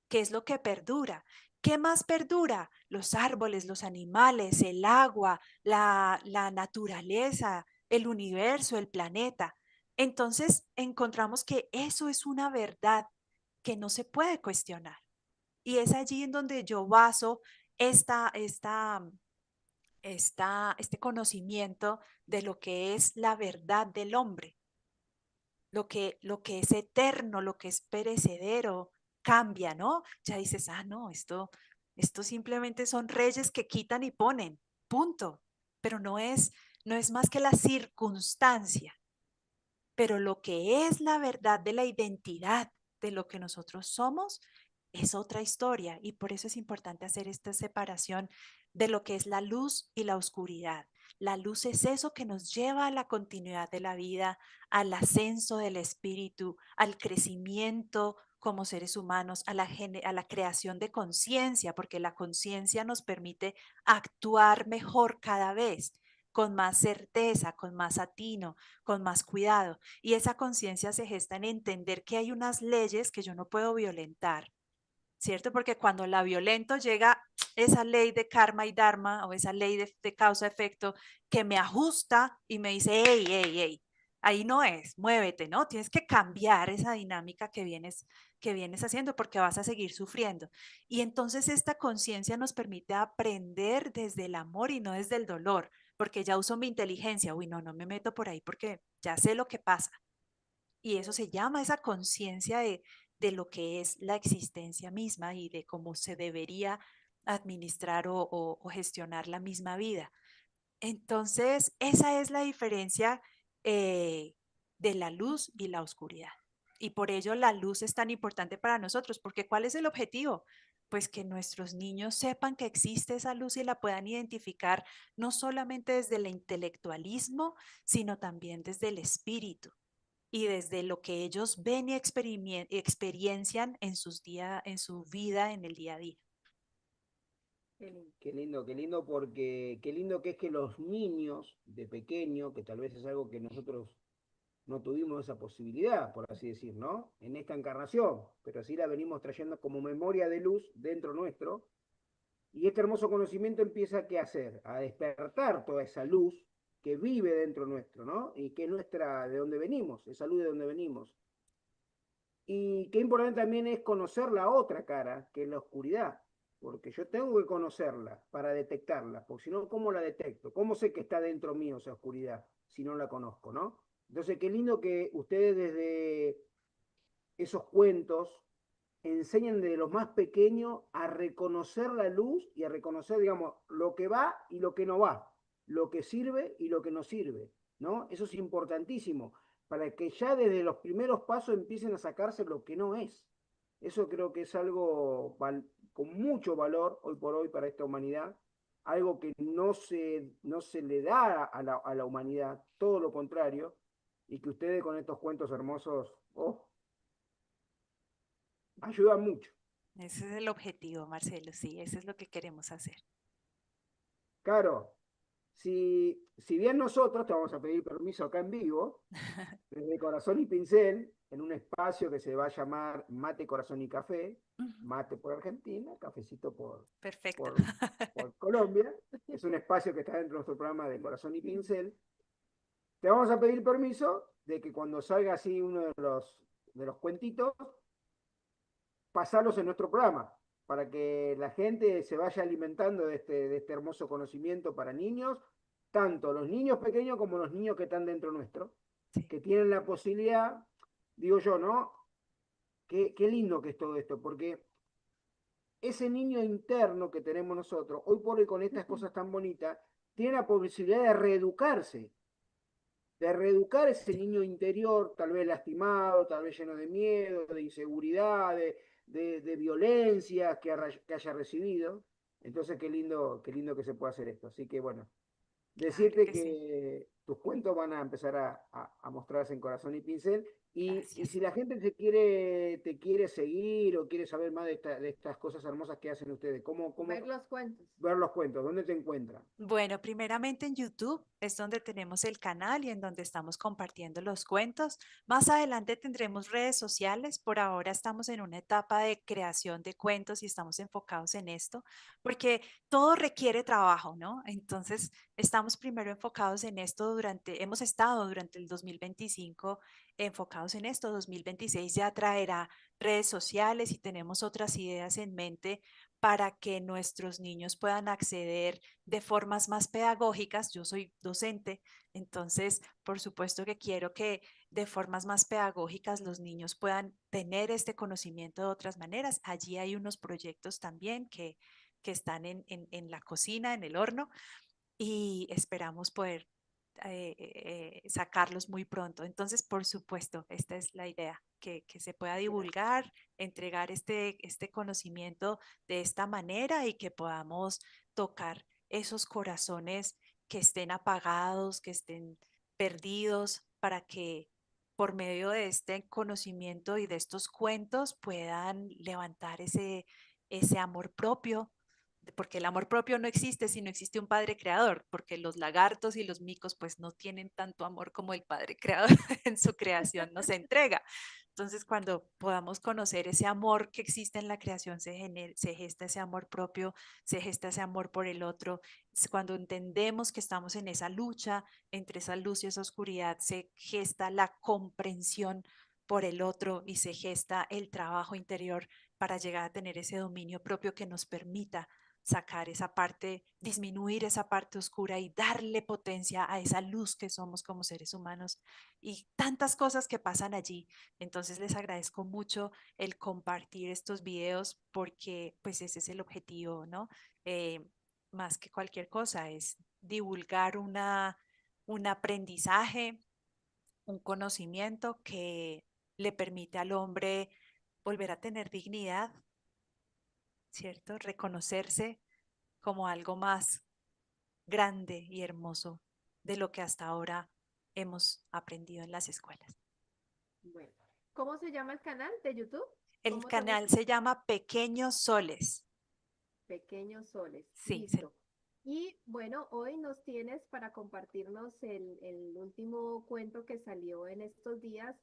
que es lo que perdura. ¿Qué más perdura? Los árboles, los animales, el agua, la naturaleza, el universo, el planeta. Entonces encontramos que eso es una verdad que no se puede cuestionar. Y es allí en donde yo baso esta, esta, este conocimiento de lo que es la verdad del hombre, lo que es eterno, lo que es perecedero, cambia, ¿no? Ya dices, ah, no, esto simplemente son reyes que quitan y ponen, punto. Pero no es más que la circunstancia. Pero lo que es la verdad de la identidad de lo que nosotros somos es otra historia y por eso es importante hacer esta separación de lo que es la luz y la oscuridad. La luz es eso que nos lleva a la continuidad de la vida, al ascenso del espíritu, al crecimiento como seres humanos, a la creación de conciencia, porque la conciencia nos permite actuar mejor cada vez, con más certeza, con más atino, con más cuidado. Y esa conciencia se gesta en entender que hay unas leyes que yo no puedo violentar, ¿cierto? Porque cuando la violento llega esa ley de karma y dharma o esa ley de causa-efecto que me ajusta y me dice, hey, hey, hey, ahí no es, muévete, ¿no? Tienes que cambiar esa dinámica que vienes haciendo porque vas a seguir sufriendo. Y entonces esta conciencia nos permite aprender desde el amor y no desde el dolor, porque ya uso mi inteligencia, uy, no, no me meto por ahí porque ya sé lo que pasa. Y eso se llama esa conciencia de lo que es la existencia misma y de cómo se debería administrar o gestionar la misma vida. Entonces, esa es la diferencia de la luz y la oscuridad. Y por ello la luz es tan importante para nosotros, porque ¿cuál es el objetivo? Pues que nuestros niños sepan que existe esa luz y la puedan identificar no solamente desde el intelectualismo, sino también desde el espíritu y desde lo que ellos ven y experiencian en en su vida, en el día a día. Qué lindo porque qué lindo que es que los niños de pequeño, que tal vez es algo que nosotros no tuvimos esa posibilidad, por así decir, ¿no? En esta encarnación, pero sí la venimos trayendo como memoria de luz dentro nuestro. Y este hermoso conocimiento empieza ¿a qué hacer? A despertar toda esa luz que vive dentro nuestro, ¿no? Y que es nuestra, de donde venimos, esa luz de donde venimos. Y qué importante también es conocer la otra cara, que es la oscuridad, porque yo tengo que conocerla para detectarla, porque si no, ¿cómo la detecto? ¿Cómo sé que está dentro mío esa oscuridad si no la conozco, ¿no? Entonces, qué lindo que ustedes desde esos cuentos enseñan desde los más pequeños a reconocer la luz y a reconocer, digamos, lo que va y lo que no va, lo que sirve y lo que no sirve, ¿no? Eso es importantísimo, para que ya desde los primeros pasos empiecen a sacarse lo que no es. Eso creo que es algo con mucho valor hoy por hoy para esta humanidad, algo que no se le da a la humanidad, todo lo contrario, y que ustedes con estos cuentos hermosos, oh, ayudan mucho. Ese es el objetivo, Marcelo, sí, eso es lo que queremos hacer. Claro, si bien nosotros te vamos a pedir permiso acá en vivo, desde Corazón y Pincel, en un espacio que se va a llamar Mate, Corazón y Café, Ujú. mate por Argentina, cafecito Perfecto. por, por Colombia, es un espacio que está dentro de nuestro programa de Corazón y Pincel, te vamos a pedir permiso de que cuando salga así uno de los cuentitos, pasarlos en nuestro programa, para que la gente se vaya alimentando de este hermoso conocimiento para niños, tanto los niños pequeños como los niños que están dentro nuestro, Sí. que tienen la posibilidad, digo yo, ¿no? Qué lindo que es todo esto, porque ese niño interno que tenemos nosotros, hoy por hoy con estas cosas tan bonitas, tiene la posibilidad de reeducar ese niño interior, tal vez lastimado, tal vez lleno de miedo, de inseguridad, de violencia que haya recibido. Entonces, qué lindo que se pueda hacer esto. Así que bueno, Claro decirte que sí. que tus cuentos van a empezar a mostrarse en Corazón y Pincel. Y Gracias. si la gente te quiere seguir o quiere saber más de estas cosas hermosas que hacen ustedes, ¿cómo Ver los cuentos. ver los cuentos? ¿Dónde te encuentran? Bueno, primeramente en YouTube es donde tenemos el canal y en donde estamos compartiendo los cuentos. Más adelante tendremos redes sociales. Por ahora estamos en una etapa de creación de cuentos y estamos enfocados en esto, porque todo requiere trabajo, ¿no? Entonces, estamos primero enfocados en esto hemos estado durante el 2025 enfocados en esto. 2026 ya traerá redes sociales y tenemos otras ideas en mente para que nuestros niños puedan acceder de formas más pedagógicas. Yo soy docente, entonces, por supuesto que quiero que de formas más pedagógicas los niños puedan tener este conocimiento de otras maneras. Allí hay unos proyectos también que están en la cocina, en el horno, y esperamos poder sacarlos muy pronto. Entonces, por supuesto, esta es la idea, que se pueda divulgar, entregar este conocimiento de esta manera y que podamos tocar esos corazones que estén apagados, que estén perdidos, para que por medio de este conocimiento y de estos cuentos puedan levantar ese amor propio, porque el amor propio no existe si no existe un padre creador, porque los lagartos y los micos pues no tienen tanto amor como el padre creador en su creación nos entrega. Entonces, cuando podamos conocer ese amor que existe en la creación, se gesta ese amor propio, se gesta ese amor por el otro. Cuando entendemos que estamos en esa lucha entre esa luz y esa oscuridad, se gesta la comprensión por el otro y se gesta el trabajo interior para llegar a tener ese dominio propio que nos permita sacar esa parte, disminuir esa parte oscura y darle potencia a esa luz que somos como seres humanos y tantas cosas que pasan allí. Entonces les agradezco mucho el compartir estos videos porque pues ese es el objetivo, ¿no? Más que cualquier cosa, es divulgar un aprendizaje, un conocimiento que le permite al hombre volver a tener dignidad, ¿cierto? Reconocerse como algo más grande y hermoso de lo que hasta ahora hemos aprendido en las escuelas. Bueno, ¿cómo se llama el canal de YouTube? El ¿Cómo se canal busca? se llama Pequeños Soles. Pequeños Soles. Sí, Listo. Y bueno, hoy nos tienes para compartirnos el último cuento que salió en estos días.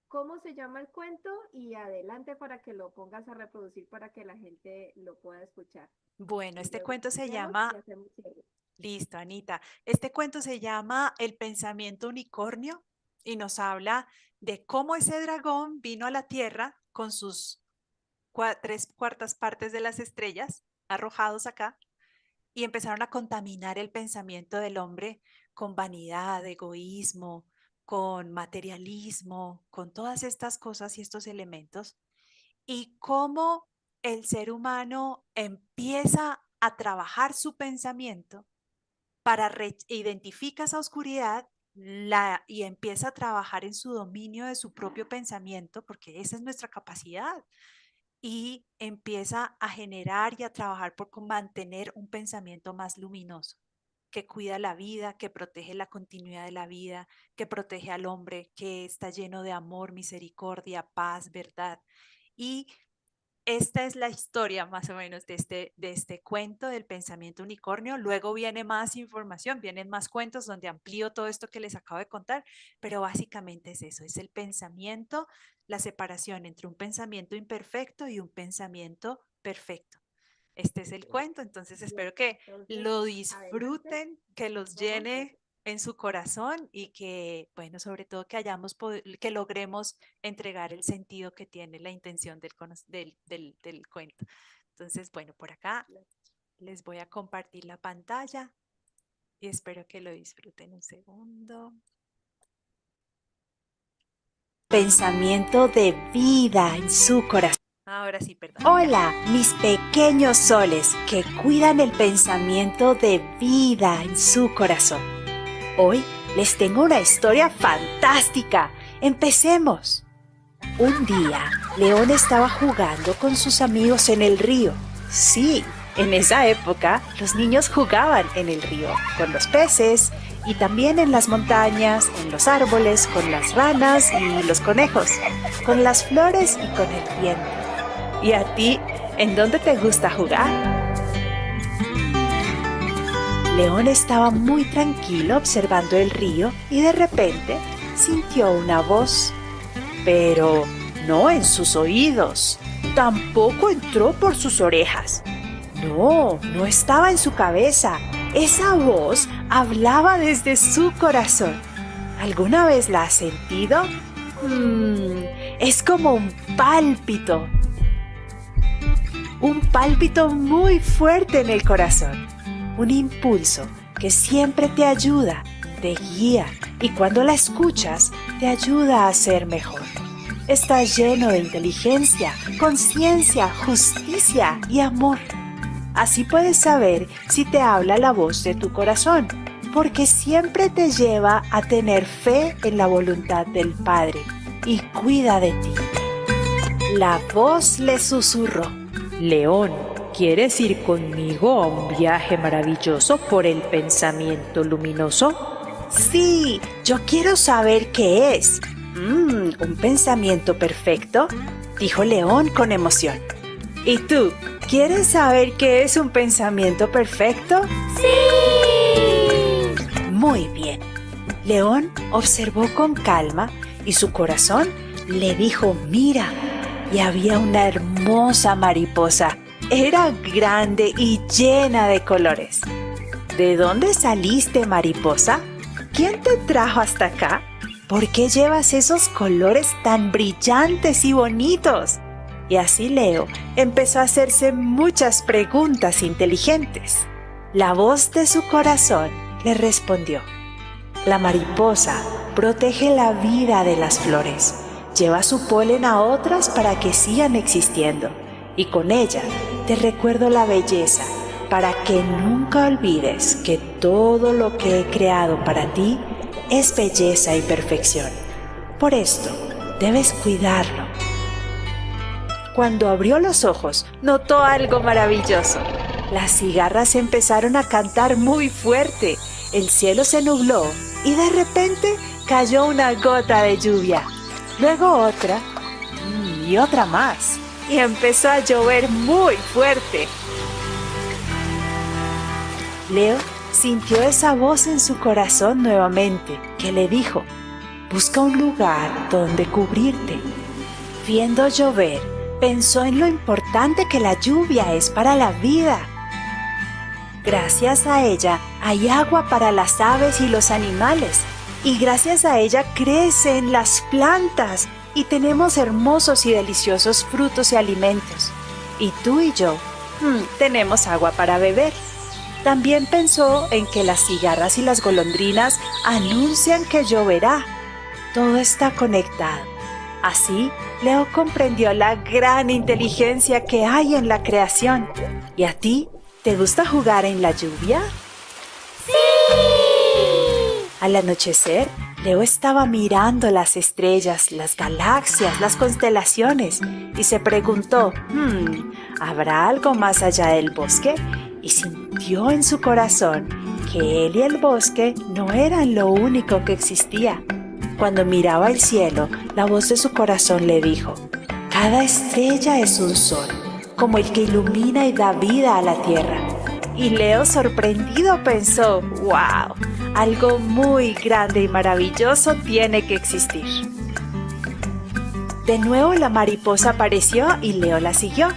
¿Cómo se llama el cuento? Y adelante para que lo pongas a reproducir para que la gente lo pueda escuchar. Bueno, Y este luego cuento se escuchemos y llama, hacemos cierre. listo, Anita, este cuento se llama El pensamiento unicornio y nos habla de cómo ese dragón vino a la tierra con sus 3/4 partes de las estrellas arrojados acá y empezaron a contaminar el pensamiento del hombre con vanidad, egoísmo, con materialismo, con todas estas cosas y estos elementos, y cómo el ser humano empieza a trabajar su pensamiento para identifica esa oscuridad y empieza a trabajar en su dominio de su propio pensamiento, porque esa es nuestra capacidad, y empieza a generar y a trabajar por mantener un pensamiento más luminoso, que cuida la vida, que protege la continuidad de la vida, que protege al hombre, que está lleno de amor, misericordia, paz, verdad. Y esta es la historia más o menos de este cuento del pensamiento unicornio. Luego viene más información, vienen más cuentos donde amplío todo esto que les acabo de contar, pero básicamente es eso, es el pensamiento, la separación entre un pensamiento imperfecto y un pensamiento perfecto. Este es el cuento, entonces Bien, espero que entonces, lo adelante. disfruten, que los Vamos a llene en su corazón y que, bueno, sobre todo que logremos entregar el sentido que tiene la intención del cuento. Entonces, bueno, por acá les voy a compartir la pantalla y espero que lo disfruten un segundo. Pensamiento de vida en su corazón. Ahora sí, perdón. Hola, mis pequeños soles que cuidan el pensamiento de vida en su corazón. Hoy les tengo una historia fantástica. Empecemos. Un día, León estaba jugando con sus amigos en el río. Sí, en esa época los niños jugaban en el río, con los peces y también en las montañas, en los árboles, con las ranas y los conejos, con las flores y con el viento. ¿Y a ti, en dónde te gusta jugar? León estaba muy tranquilo observando el río y de repente sintió una voz, pero no en sus oídos, tampoco entró por sus orejas. No, no estaba en su cabeza. Esa voz hablaba desde su corazón. ¿Alguna vez la has sentido? Es como un pálpito muy fuerte en el corazón, un impulso que siempre te ayuda, te guía y cuando la escuchas te ayuda a ser mejor. Está lleno de inteligencia, conciencia, justicia y amor. Así puedes saber si te habla la voz de tu corazón, porque siempre te lleva a tener fe en la voluntad del Padre y cuida de ti. La voz le susurró: León, ¿quieres ir conmigo a un viaje maravilloso por el pensamiento luminoso? Sí, yo quiero saber qué es. ¿Un pensamiento perfecto?, dijo León con emoción. ¿Y tú, quieres saber qué es un pensamiento perfecto? ¡Sí! Muy bien. León observó con calma y su corazón le dijo, mira, y había una hermosa mariposa. Era grande y llena de colores. ¿De dónde saliste, mariposa? ¿Quién te trajo hasta acá? ¿Por qué llevas esos colores tan brillantes y bonitos? Y así Leo empezó a hacerse muchas preguntas inteligentes. La voz de su corazón le respondió: la mariposa protege la vida de las flores, lleva su polen a otras para que sigan existiendo, y con ella te recuerdo la belleza, para que nunca olvides que todo lo que he creado para ti es belleza y perfección. Por esto, debes cuidarlo. Cuando abrió los ojos, notó algo maravilloso. Las cigarras empezaron a cantar muy fuerte, el cielo se nubló y de repente cayó una gota de lluvia, luego otra y otra más, y empezó a llover muy fuerte. Leo sintió esa voz en su corazón nuevamente, que le dijo: busca un lugar donde cubrirte. Viendo llover, pensó en lo importante que la lluvia es para la vida. Gracias a ella hay agua para las aves y los animales, y gracias a ella crecen las plantas y tenemos hermosos y deliciosos frutos y alimentos. Y tú y yo tenemos agua para beber. También pensó en que las cigarras y las golondrinas anuncian que lloverá. Todo está conectado. Así, Leo comprendió la gran inteligencia que hay en la creación. ¿Y a ti? ¿Te gusta jugar en la lluvia? ¡Sí! Al anochecer, Leo estaba mirando las estrellas, las galaxias, las constelaciones y se preguntó, ¿habrá algo más allá del bosque? Y sintió en su corazón que él y el bosque no eran lo único que existía. Cuando miraba el cielo, la voz de su corazón le dijo: cada estrella es un sol, como el que ilumina y da vida a la tierra. Y Leo, sorprendido, pensó: ¡wow! Algo muy grande y maravilloso tiene que existir. De nuevo la mariposa apareció y Leo la siguió.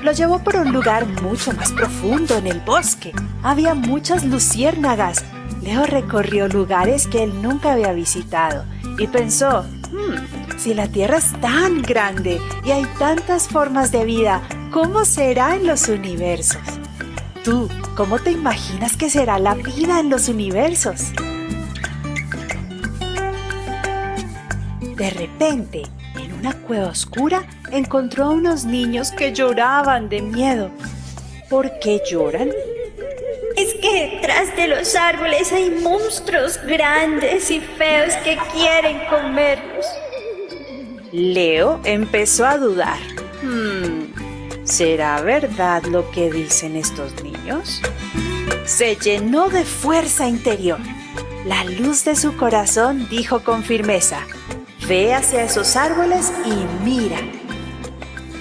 Lo llevó por un lugar mucho más profundo en el bosque. Había muchas luciérnagas. Leo recorrió lugares que él nunca había visitado y pensó: si la Tierra es tan grande y hay tantas formas de vida, ¿cómo será en los universos? Tú, ¿cómo te imaginas que será la vida en los universos? De repente, en una cueva oscura, encontró a unos niños que lloraban de miedo. ¿Por qué lloran? Es que detrás de los árboles hay monstruos grandes y feos que quieren comernos. Leo empezó a dudar. ¿Será verdad lo que dicen estos niños? Se llenó de fuerza interior. La luz de su corazón dijo con firmeza: ve hacia esos árboles y mira.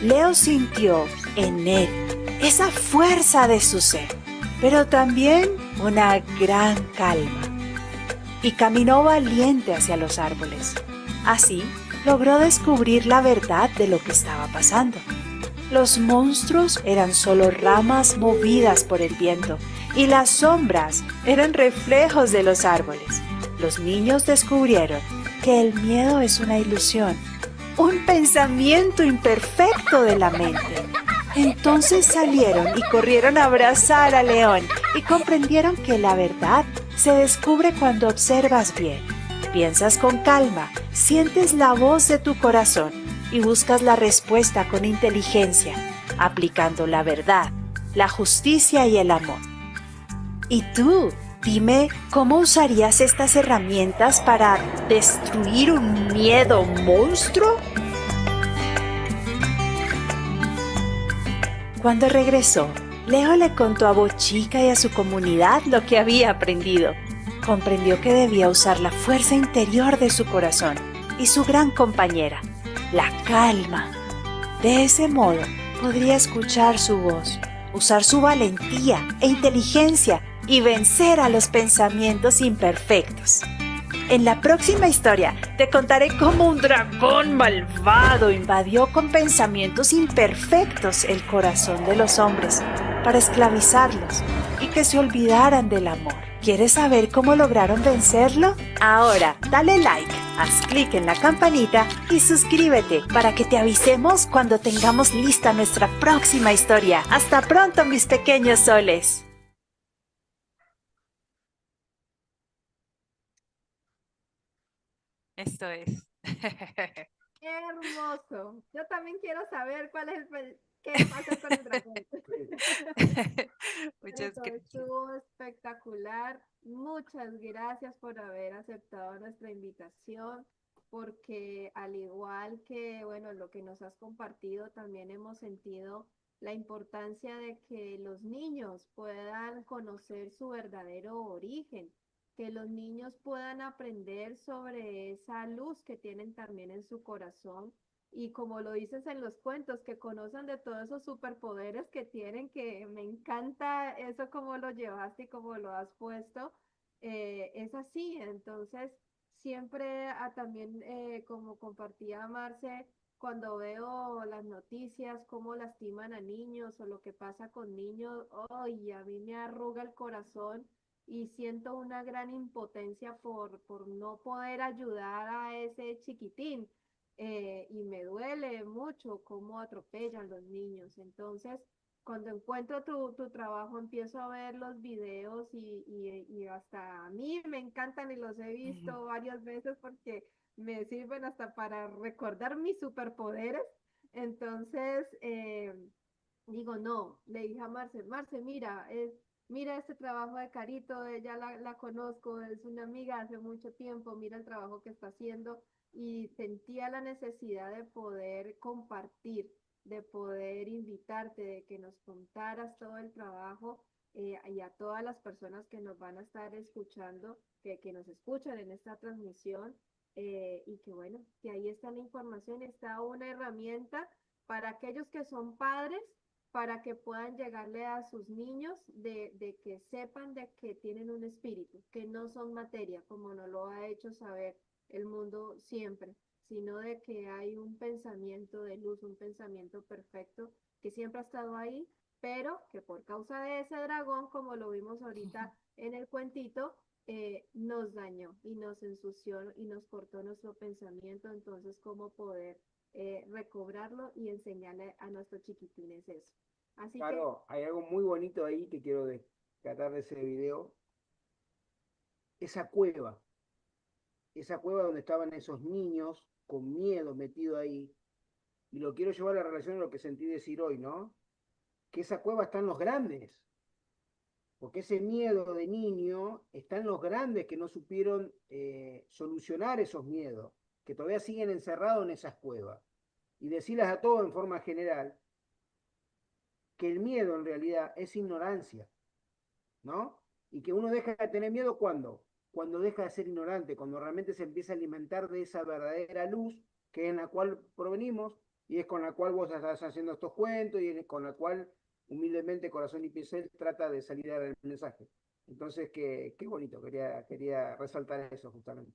Leo sintió en él esa fuerza de su ser, pero también una gran calma. Y caminó valiente hacia los árboles. Así logró descubrir la verdad de lo que estaba pasando. Los monstruos eran solo ramas movidas por el viento y las sombras eran reflejos de los árboles. Los niños descubrieron que el miedo es una ilusión, un pensamiento imperfecto de la mente. Entonces salieron y corrieron a abrazar a León y comprendieron que la verdad se descubre cuando observas bien. Piensas con calma, sientes la voz de tu corazón y buscas la respuesta con inteligencia, aplicando la verdad, la justicia y el amor. ¿Y tú? Dime, ¿cómo usarías estas herramientas para destruir un miedo monstruo? Cuando regresó, Leo le contó a Bochica y a su comunidad lo que había aprendido. Comprendió que debía usar la fuerza interior de su corazón y su gran compañera, la calma. De ese modo, podría escuchar su voz, usar su valentía e inteligencia y vencer a los pensamientos imperfectos. En la próxima historia te contaré cómo un dragón malvado invadió con pensamientos imperfectos el corazón de los hombres para esclavizarlos y que se olvidaran del amor. ¿Quieres saber cómo lograron vencerlo? Ahora, dale like, haz clic en la campanita y suscríbete para que te avisemos cuando tengamos lista nuestra próxima historia. ¡Hasta pronto, mis pequeños soles! Esto es. ¡Qué hermoso! Yo también quiero saber qué pasa con el dragón. Muchas Eso gracias. estuvo espectacular. Muchas gracias por haber aceptado nuestra invitación, porque al igual que, bueno, lo que nos has compartido, también hemos sentido la importancia de que los niños puedan conocer su verdadero origen, que los niños puedan aprender sobre esa luz que tienen también en su corazón y como lo dices en los cuentos, que conozcan de todos esos superpoderes que tienen, que me encanta eso como lo llevaste y como lo has puesto. Es así, entonces siempre también como compartía Marce, cuando veo las noticias, cómo lastiman a niños o lo que pasa con niños, ¡ay! A mí me arruga el corazón y siento una gran impotencia por no poder ayudar a ese chiquitín. Y me duele mucho cómo atropellan los niños. Entonces, cuando encuentro tu trabajo, empiezo a ver los videos y hasta a mí me encantan y los he Ujú. visto varias veces porque me sirven hasta para recordar mis superpoderes. Entonces, digo, no, le dije a Marce, Marce, mira, mira este trabajo de Carito, ella la conozco, es una amiga hace mucho tiempo, mira el trabajo que está haciendo y sentía la necesidad de poder compartir, de poder invitarte, de que nos contaras todo el trabajo y a todas las personas que nos van a estar escuchando, que nos escuchan en esta transmisión y que bueno, que ahí está la información, está una herramienta para aquellos que son padres para que puedan llegarle a sus niños de que sepan de que tienen un espíritu, que no son materia, como nos lo ha hecho saber el mundo siempre, sino de que hay un pensamiento de luz, un pensamiento perfecto que siempre ha estado ahí, pero que por causa de ese dragón, como lo vimos ahorita en el cuentito, nos dañó y nos ensució y nos cortó nuestro pensamiento, entonces cómo poder recobrarlo y enseñarle a nuestros chiquitines eso. Así que Claro, hay algo muy bonito ahí que quiero rescatar de ese video. Esa esa cueva donde estaban esos niños con miedo metido ahí. Y lo quiero llevar a la relación a lo que sentí decir hoy, ¿no? Que esa cueva están los grandes. Porque ese miedo de niño está en los grandes que no supieron solucionar esos miedos, que todavía siguen encerrados en esas cuevas. Y decirles a todos en forma general que el miedo en realidad es ignorancia, ¿no? Y que uno deja de tener miedo cuando deja de ser ignorante, cuando realmente se empieza a alimentar de esa verdadera luz que es en la cual provenimos y es con la cual vos estás haciendo estos cuentos y es con la cual humildemente Corazón y Pincel trata de salir a dar el mensaje. Entonces, qué bonito, quería resaltar eso justamente.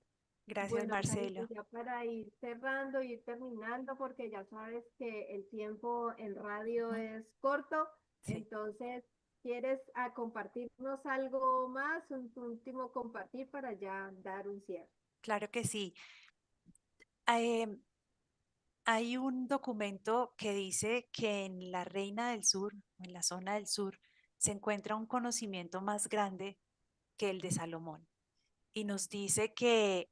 Gracias, bueno, Carito, Marcelo. ya para ir cerrando, ir terminando, porque ya sabes que el tiempo en radio Ujú. es corto, Sí, entonces, ¿quieres compartirnos algo más, un último compartir para ya dar un cierre? claro que sí. Eh, Hay un documento que dice que en la Reina del Sur, o en la zona del sur, se encuentra un conocimiento más grande que el de Salomón. Y nos dice que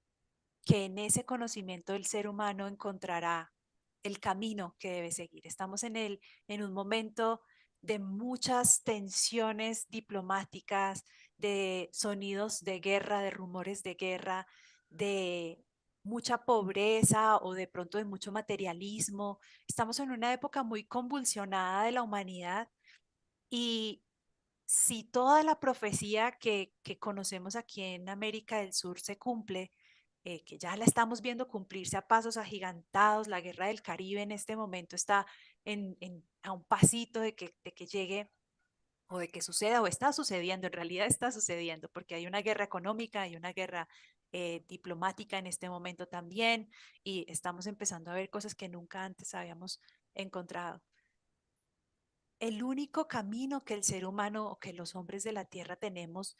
en ese conocimiento el ser humano encontrará el camino que debe seguir. Estamos en un momento de muchas tensiones diplomáticas, de sonidos de guerra, de rumores de guerra, de mucha pobreza o de pronto de mucho materialismo. Estamos en una época muy convulsionada de la humanidad y si toda la profecía que conocemos aquí en América del Sur se cumple, que ya la estamos viendo cumplirse a pasos agigantados. La guerra del Caribe en este momento está a un pasito de que llegue o de que suceda o está sucediendo, en realidad está sucediendo, porque hay una guerra económica, hay una guerra diplomática en este momento también, y estamos empezando a ver cosas que nunca antes habíamos encontrado. El único camino que el ser humano o que los hombres de la tierra tenemos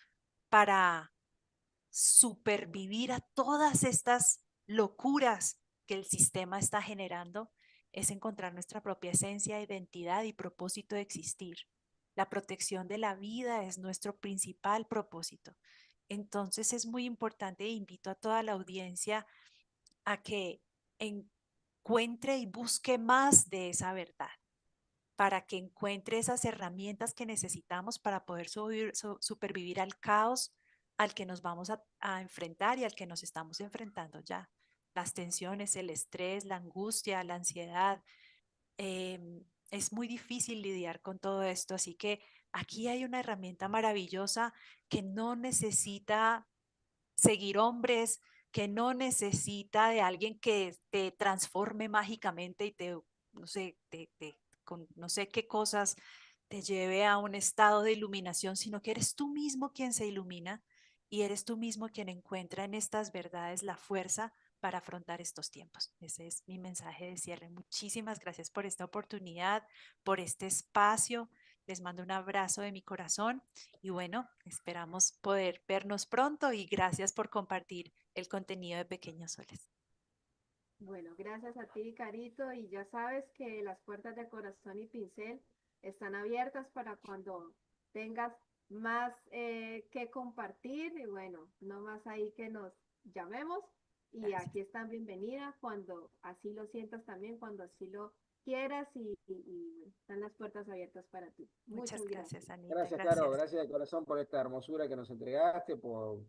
para supervivir a todas estas locuras que el sistema está generando es encontrar nuestra propia esencia, identidad y propósito de existir. La protección de la vida es nuestro principal propósito. Entonces es muy importante e invito a toda la audiencia a que encuentre y busque más de esa verdad, para que encuentre esas herramientas que necesitamos para poder supervivir al caos al que nos vamos a enfrentar y al que nos estamos enfrentando ya. Las tensiones, el estrés, la angustia, la ansiedad. Es muy difícil lidiar con todo esto, así que aquí hay una herramienta maravillosa que no necesita seguir hombres, que no necesita de alguien que te transforme mágicamente y no sé, con no sé qué cosas te lleve a un estado de iluminación, sino que eres tú mismo quien se ilumina y eres tú mismo quien encuentra en estas verdades la fuerza para afrontar estos tiempos. Ese es mi mensaje de cierre. Muchísimas gracias por esta oportunidad, por este espacio. Les mando un abrazo de mi corazón y bueno, esperamos poder vernos pronto y gracias por compartir el contenido de Pequeños Soles. Bueno, gracias a ti, Carito, y ya sabes que las puertas de Corazón y Pincel están abiertas para cuando tengas más que compartir, y bueno, no más ahí que nos llamemos, y Gracias. aquí están bienvenidas cuando así lo sientas también, cuando así lo quieras, y están las puertas abiertas para ti. Muchas gracias, Anita. Gracias, Caro, gracias de corazón por esta hermosura que nos entregaste, por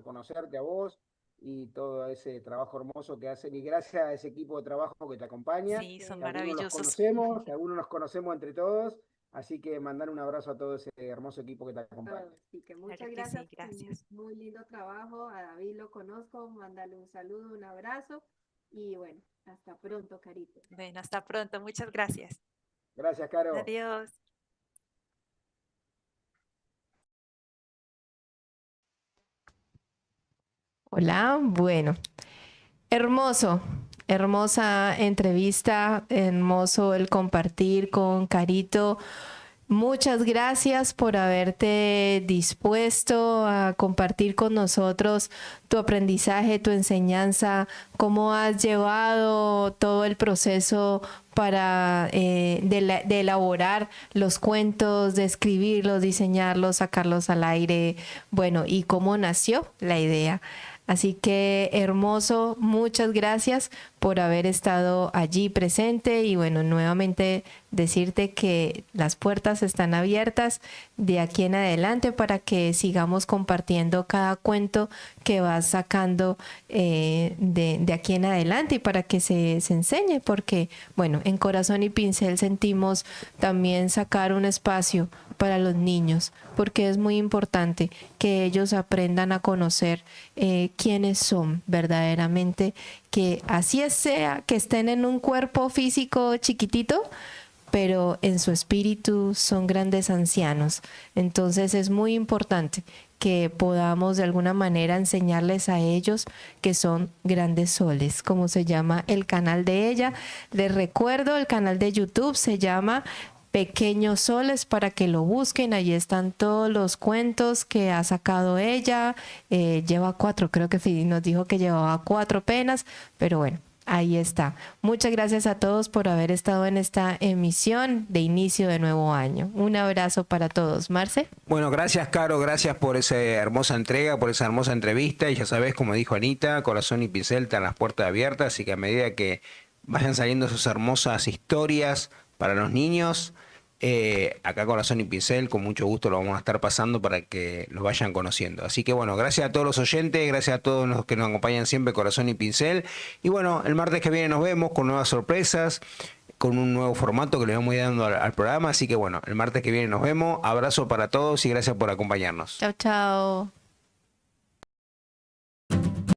conocerte a vos y todo ese trabajo hermoso que hacen, y gracias a ese equipo de trabajo que te acompaña. Sí, son que maravillosos. que algunos nos conocemos entre todos, así que mandar un abrazo a todo ese hermoso equipo que te acompaña. Así que muchas Claro que gracias, sí, gracias. muy lindo trabajo, a David lo conozco, mándale un saludo, un abrazo, y bueno, hasta pronto, Carito. Bueno, hasta pronto, muchas gracias. Gracias, Caro. Adiós. Hola, bueno, hermoso, hermosa entrevista, hermoso el compartir con Carito. Muchas gracias por haberte dispuesto a compartir con nosotros tu aprendizaje, tu enseñanza, cómo has llevado todo el proceso para de elaborar los cuentos, de escribirlos, diseñarlos, sacarlos al aire, bueno, y cómo nació la idea. Así que hermoso, muchas gracias por haber estado allí presente y bueno, nuevamente decirte que las puertas están abiertas de aquí en adelante para que sigamos compartiendo cada cuento que vas sacando de aquí en adelante y para que se enseñe, porque bueno, en Corazón y Pincel sentimos también sacar un espacio para los niños, porque es muy importante que ellos aprendan a conocer quiénes son verdaderamente, que así sea que estén en un cuerpo físico chiquitito, pero en su espíritu son grandes ancianos. Entonces es muy importante que podamos de alguna manera enseñarles a ellos que son grandes soles, como se llama el canal de ella. Les recuerdo, el canal de YouTube se llama Pequeños Soles, para que lo busquen. Allí están todos los cuentos que ha sacado ella. Lleva 4, creo que nos dijo que llevaba 4 apenas, pero bueno, ahí está. Muchas gracias a todos por haber estado en esta emisión de inicio de nuevo año. Un abrazo para todos. Marce. Bueno, gracias, Caro, gracias por esa hermosa entrega, por esa hermosa entrevista. Y ya sabes, como dijo Anita, Corazón y Pincel están las puertas abiertas, así que a medida que vayan saliendo esas hermosas historias para los niños, acá Corazón y Pincel con mucho gusto lo vamos a estar pasando para que lo vayan conociendo. Así que bueno, gracias a todos los oyentes, gracias a todos los que nos acompañan siempre, Corazón y Pincel. Y bueno, el martes que viene nos vemos con nuevas sorpresas, con un nuevo formato que le vamos a ir dando al programa. Así que bueno, el martes que viene nos vemos. Abrazo para todos y gracias por acompañarnos. Chao, chao.